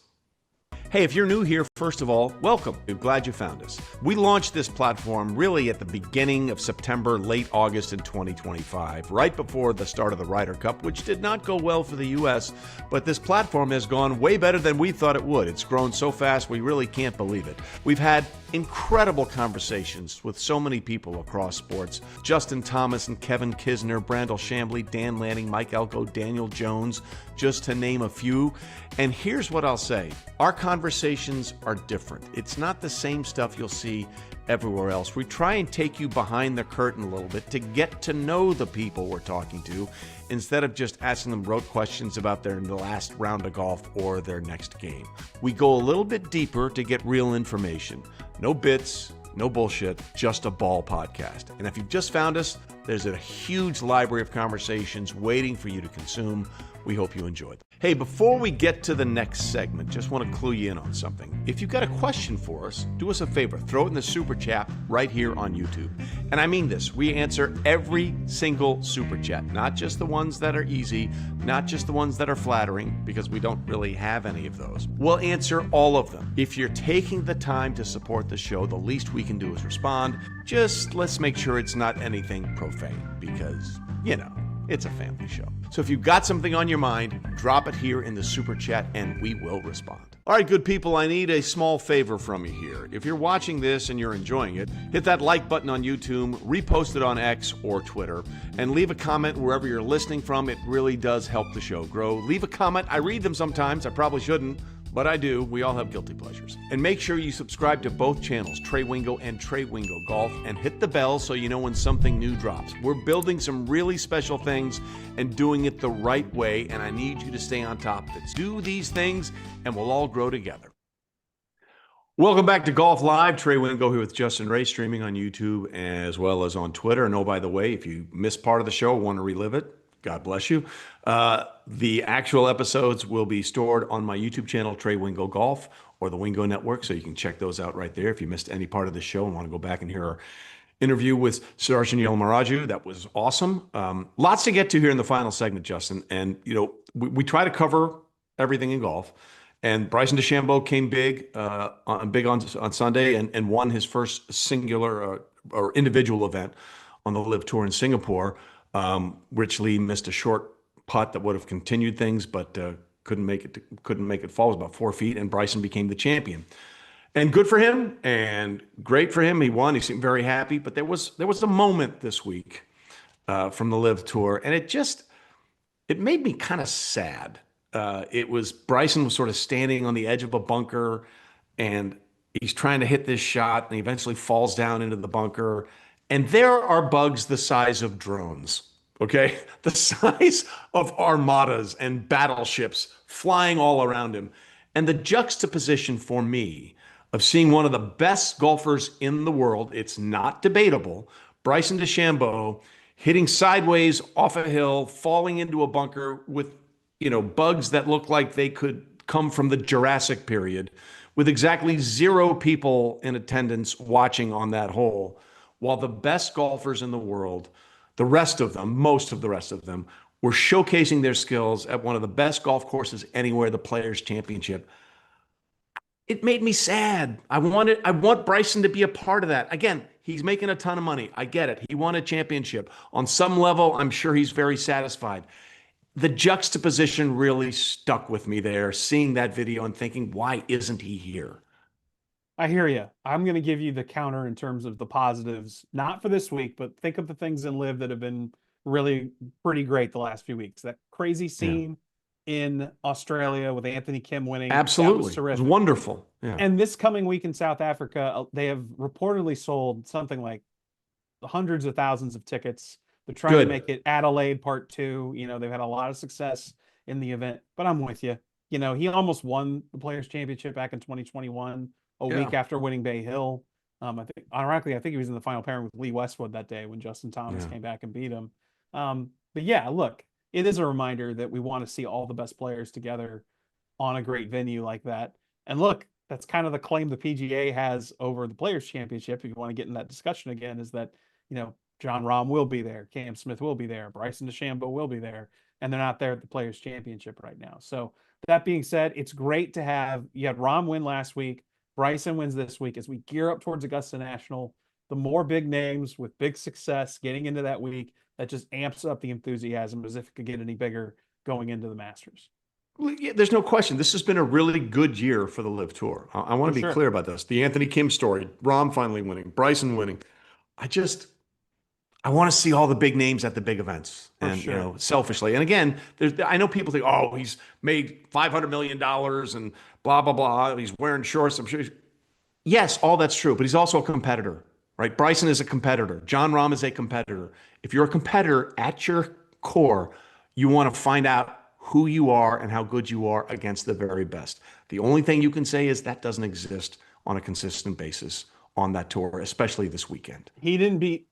Hey, if you're new here, first of all, welcome. We're glad you found us. We launched this platform really at the beginning of September, late August in 2025, right before the start of the Ryder Cup, which did not go well for the U.S., but this platform has gone way better than we thought it would. It's grown so fast, we really can't believe it. We've had incredible conversations with so many people across sports. Justin Thomas and Kevin Kisner, Brandel Chambly, Dan Lanning, Mike Elko, Daniel Jones, just to name a few. And here's what I'll say. Our conversations are different. It's not the same stuff you'll see everywhere else. We try and take you behind the curtain a little bit to get to know the people we're talking to instead of just asking them rote questions about their last round of golf or their next game. We go a little bit deeper to get real information. No bits, no bullshit, just a ball podcast. And if you've just found us, there's a huge library of conversations waiting for you to consume. We hope you enjoy them. Hey, before we get to the next segment, just want to clue you in on something. If you've got a question for us, do us a favor, throw it in the super chat right here on YouTube. And I mean this, we answer every single super chat, not just the ones that are easy, not just the ones that are flattering, because we don't really have any of those. We'll answer all of them. If you're taking the time to support the show, the least we can do is respond. Just let's make sure it's not anything profane, because, you know, it's a family show. So if you've got something on your mind, drop it here in the super chat and we will respond. All right, good people, I need a small favor from you here. If you're watching this and you're enjoying it, hit that like button on YouTube, repost it on X or Twitter, and leave a comment wherever you're listening from. It really does help the show grow. Leave a comment. I read them sometimes. I probably shouldn't, but I do. We all have guilty pleasures. And make sure you subscribe to both channels, Trey Wingo and Trey Wingo Golf, and hit the bell so you know when something new drops. We're building some really special things and doing it the right way, and I need you to stay on top of it. Do these things, and we'll all grow together. Welcome back to Golf Live. Trey Wingo here with Justin Ray, streaming on YouTube as well as on Twitter. And oh, by the way, if you missed part of the show, want to relive it, God bless you. The actual episodes will be stored on my YouTube channel, Trey Wingo Golf, or the Wingo Network, so you can check those out right there if you missed any part of the show and want to go back and hear our interview with Sudarshan Yellamaraju. That was awesome. Lots to get to here in the final segment, Justin. And, you know, we try to cover everything in golf. And Bryson DeChambeau came big on Sunday and won his first singular or individual event on the Live Tour in Singapore. Rich Lee missed a short putt that would have continued things, but couldn't make it fall. It was about 4 feet, and Bryson became the champion. And good for him, and great for him. He won. He seemed very happy. But there was a moment this week from the Live Tour, and it made me kind of sad. Bryson was sort of standing on the edge of a bunker, and he's trying to hit this shot, and he eventually falls down into the bunker. And there are bugs the size of drones, okay? The size of armadas and battleships flying all around him. And the juxtaposition for me of seeing one of the best golfers in the world, it's not debatable, Bryson DeChambeau hitting sideways off a hill, falling into a bunker with, you know, bugs that look like they could come from the Jurassic period, with exactly 0 people in attendance watching on that hole. While the best golfers in the world, most of the rest of them, were showcasing their skills at one of the best golf courses anywhere, the Players' Championship. It made me sad. I want Bryson to be a part of that. Again, he's making a ton of money. I get it. He won a championship. On some level, I'm sure he's very satisfied. The juxtaposition really stuck with me there, seeing that video and thinking, why isn't he here? I hear you. I'm going to give you the counter in terms of the positives, not for this week, but think of the things in Live that have been really pretty great the last few weeks. That crazy scene in Australia with Anthony Kim winning. Absolutely. That was terrific. It was wonderful. Yeah. And this coming week in South Africa, they have reportedly sold something like hundreds of thousands of tickets. They're trying to make it Adelaide Part 2. You know, they've had a lot of success in the event, but I'm with you. You know, he almost won the Players' Championship back in 2021. A week after winning Bay Hill. Ironically, I think he was in the final pairing with Lee Westwood that day when Justin Thomas came back and beat him. But yeah, look, it is a reminder that we want to see all the best players together on a great venue like that. And look, that's kind of the claim the PGA has over the Players' Championship. If you want to get in that discussion again, is that, you know, John Rahm will be there, Cam Smith will be there, Bryson DeChambeau will be there. and they're not there at the Players Championship right now. So that being said, it's great to have, you had Rahm win last week, Bryson wins this week. As we gear up towards Augusta National, the more big names with big success getting into that week, that just amps up the enthusiasm as if it could get any bigger going into the Masters. Well, yeah, there's no question. This has been a really good year for the Live Tour. I want to be clear about this. The Anthony Kim story, Rahm finally winning, Bryson winning. I want to see all the big names at the big events, and selfishly. And again, I know people think, oh, he's made $500 million and blah blah blah. He's wearing shorts. I'm sure. Yes, all that's true, but he's also a competitor, right? Bryson is a competitor. John Rahm is a competitor. If you're a competitor at your core, you want to find out who you are and how good you are against the very best. The only thing you can say is that doesn't exist on a consistent basis on that tour, especially this weekend. He didn't beat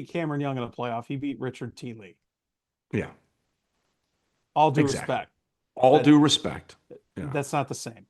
Cameron Young in a playoff. He beat Richard T. Lee. Yeah. All due respect. All due respect. Yeah. That's not the same.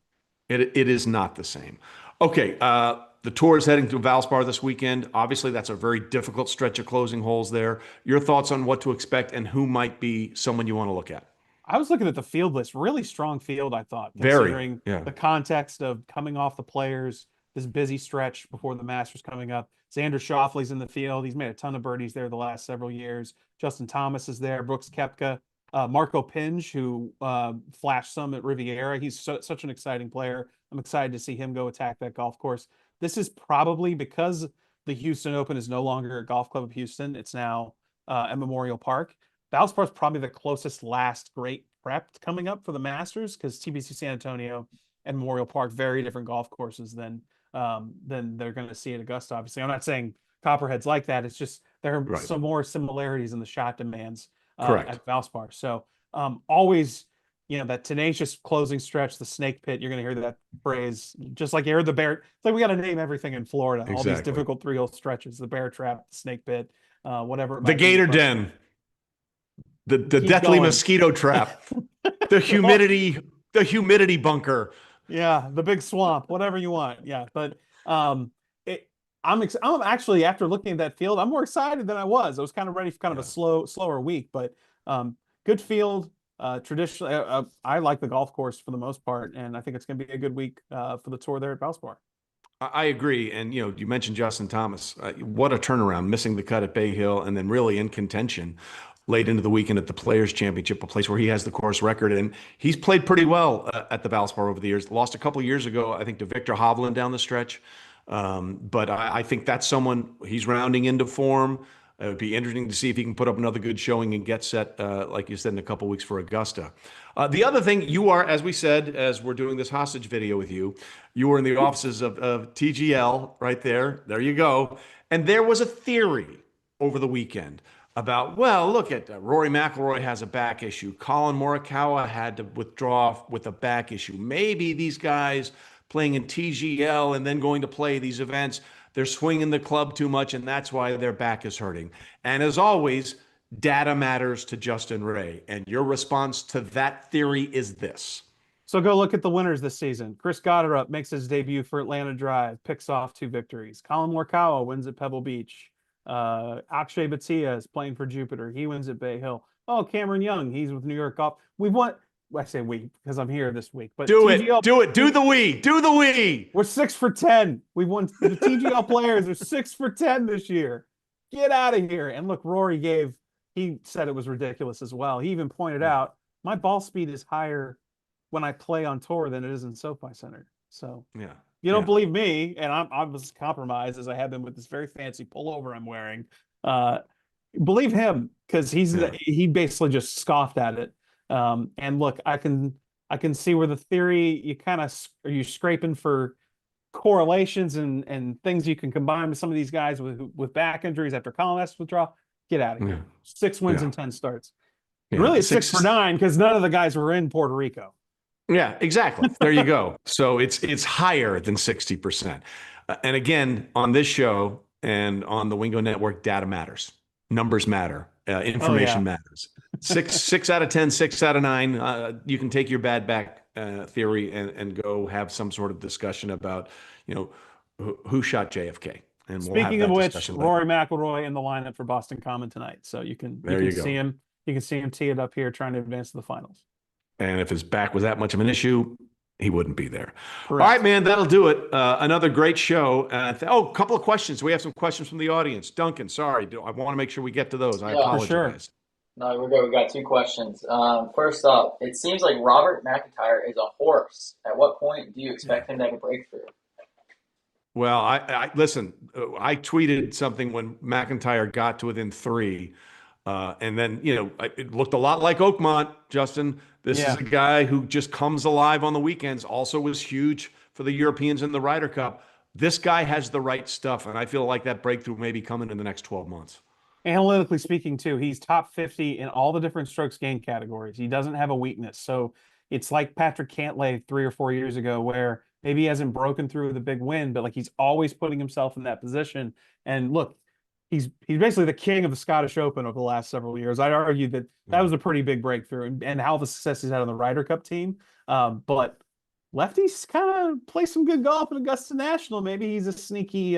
It is not the same. Okay. The tour is heading to Valspar this weekend. Obviously, that's a very difficult stretch of closing holes there. Your thoughts on what to expect and who might be someone you want to look at? I was looking at the field list. Really strong field, I thought, considering the context of coming off the Players, this busy stretch before the Masters coming up. Xander Schauffele's in the field. He's made a ton of birdies there the last several years. Justin Thomas is there. Brooks Koepka. Marco Pinge, who flashed some at Riviera. He's such an exciting player. I'm excited to see him go attack that golf course. This is probably because the Houston Open is no longer at Golf Club of Houston. It's now at Memorial Park. Valspar is probably the closest last great prep coming up for the Masters, because TPC San Antonio and Memorial Park, very different golf courses than they're going to see at Augusta. Obviously, I'm not saying Copperhead's like that. It's just there are some more similarities in the shot demands at Valspar. So always, that tenacious closing stretch, the snake pit. You're going to hear that phrase, just like you heard the bear. It's like we got to name everything in Florida. Exactly. All these difficult 3-hole stretches: the bear trap, the snake pit, whatever. The gator den. The deathly mosquito trap, the humidity bunker. Yeah, the big swamp, whatever you want. Yeah, but I'm actually, after looking at that field, I'm more excited than I was. I was kind of ready for kind of a slower week, but good field. Traditionally, I like the golf course for the most part, and I think it's going to be a good week for the tour there at Valspar. I agree. And, you mentioned Justin Thomas. What a turnaround, missing the cut at Bay Hill and then really in contention late into the weekend at the Players Championship, a place where he has the course record. And he's played pretty well at the Valspar over the years. Lost a couple of years ago, I think, to Victor Hovland down the stretch. But I think that's someone, he's rounding into form. It would be interesting to see if he can put up another good showing and get set, like you said, in a couple of weeks for Augusta. The other thing, you are, as we said, as we're doing this hostage video with you, you were in the offices of TGL right there. There you go. And there was a theory over the weekend about, well, look at Rory McIlroy has a back issue. Colin Morikawa had to withdraw with a back issue. Maybe these guys playing in TGL and then going to play these events, they're swinging the club too much, and that's why their back is hurting. And as always, data matters to Justin Ray. And your response to that theory is this. So go look at the winners this season. Chris Gotterup makes his debut for Atlanta Drive, picks off 2 victories. Colin Morikawa wins at Pebble Beach. Akshay Bhatia is playing for Jupiter. He wins at Bay Hill. Oh, Cameron Young, he's with New York Golf. We've won. I say we because I'm here this week. But do TGL, it. Do the we. We're 6 for 10. We won. The TGL players are 6 for 10 this year. Get out of here. And look, Rory he said it was ridiculous as well. He even pointed out my ball speed is higher when I play on tour than it is in SoFi Center. So you don't believe me, and I'm as compromised as I have been with this very fancy pullover I'm wearing. Believe him, because he basically just scoffed at it. And look, I can see where the theory, you kind of are you scraping for correlations and things you can combine with some of these guys with back injuries after Colin has to withdraw. Get out of here. 6 wins and 10 starts. Really, it's 6 for 9 because none of the guys were in Puerto Rico. Yeah, exactly. There you go. So it's higher than 60%. And again, on this show and on the Wingo Network, data matters. Numbers matter. Information matters. 6 out of 10, 6 out of 9. You can take your bad back theory and go have some sort of discussion about, who shot JFK. And speaking of which, Rory McIlroy in the lineup for Boston Common tonight, so you can see him. You can see him tee it up here trying to advance to the finals. And if his back was that much of an issue, he wouldn't be there. Correct. All right, man, that'll do it. Another great show. A couple of questions. We have some questions from the audience. Duncan, sorry. I want to make sure we get to those. I Yeah, for apologize. sure. No, we're good. We got 2 questions. First up, it seems like Robert McIntyre is a horse. At what point do you expect him to have a breakthrough? Well, I listen. I tweeted something when McIntyre got to within 3, and then it looked a lot like Oakmont. Justin, this is a guy who just comes alive on the weekends. Also, was huge for the Europeans in the Ryder Cup. This guy has the right stuff, and I feel like that breakthrough may be coming in the next 12 months. Analytically speaking, too, he's top 50 in all the different strokes gained categories. He doesn't have a weakness. So it's like Patrick Cantlay 3 or 4 years ago, where maybe he hasn't broken through with a big win, but like he's always putting himself in that position. And look, he's basically the king of the Scottish Open over the last several years. I'd argue that was a pretty big breakthrough, and how the success he's had on the Ryder Cup team. But lefties kind of play some good golf at Augusta National. Maybe he's a sneaky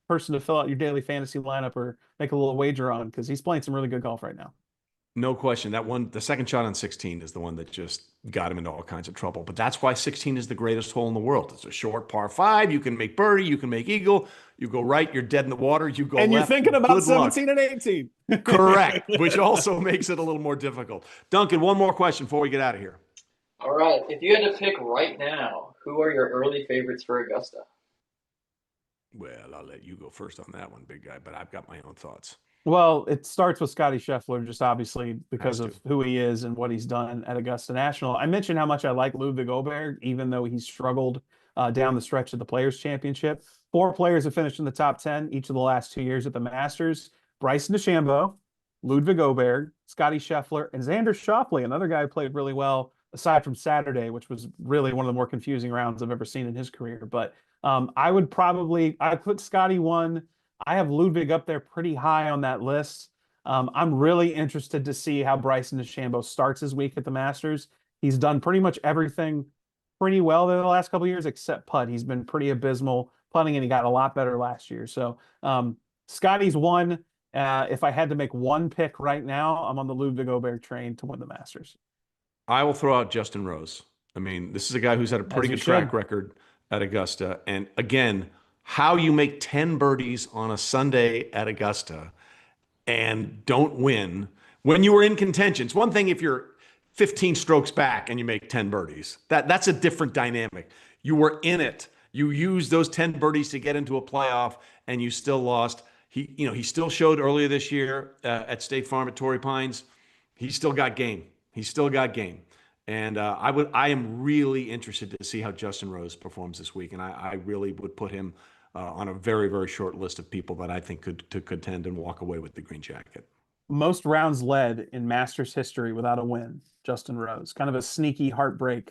person to fill out your daily fantasy lineup or make a little wager on, because he's playing some really good golf right now. No question. That one, the second shot on 16 is the one that just got him into all kinds of trouble. But that's why 16 is the greatest hole in the world. It's a short par 5. You can make birdie. You can make eagle. You go right, you're dead in the water. You go and left. You're thinking about good 17 luck. and 18. Correct, which also makes it a little more difficult. Duncan, one more question before we get out of here. All right. If you had to pick right now, who are your early favorites for Augusta? Well, I'll let you go first on that one, big guy, but I've got my own thoughts. Well, it starts with Scotty Scheffler, just obviously because Has of who he is and what he's done at Augusta National. I mentioned how much I like Ludwig Åberg, even though he's struggled down the stretch of the Players' Championship. 4 players have finished in the top 10 each of the last 2 years at the Masters. Bryson DeChambeau, Ludwig Åberg, Scotty Scheffler, and Xander Schauffele, another guy who played really well aside from Saturday, which was really one of the more confusing rounds I've ever seen in his career. But I'd put Scotty 1. I have Ludwig up there pretty high on that list. I'm really interested to see how Bryson DeChambeau starts his week at the Masters. He's done pretty much everything pretty well there the last couple of years, except putt. He's been pretty abysmal putting, and he got a lot better last year. So Scotty's 1. If I had to make one pick right now, I'm on the Ludwig Åberg train to win the Masters. I will throw out Justin Rose. I mean, this is a guy who's had a pretty good track record at Augusta. And again, how you make 10 birdies on a Sunday at Augusta and don't win when you were in contention. It's one thing if you're 15 strokes back and you make 10 birdies. That's a different dynamic. You were in it. You used those 10 birdies to get into a playoff, and you still lost. He still showed earlier this year at State Farm at Torrey Pines. He's still got game. And I am really interested to see how Justin Rose performs this week. And I really would put him on a very, very short list of people that I think could contend and walk away with the green jacket. Most rounds led in Masters history without a win, Justin Rose. Kind of a sneaky heartbreak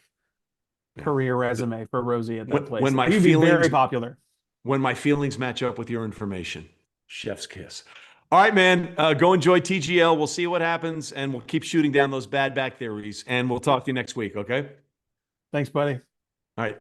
career resume for Rosie at that place. He'd be very popular. When my feelings match up with your information, chef's kiss. All right, man, go enjoy TGL. We'll see what happens, and we'll keep shooting down those bad back theories, and we'll talk to you next week, okay? Thanks, buddy. All right.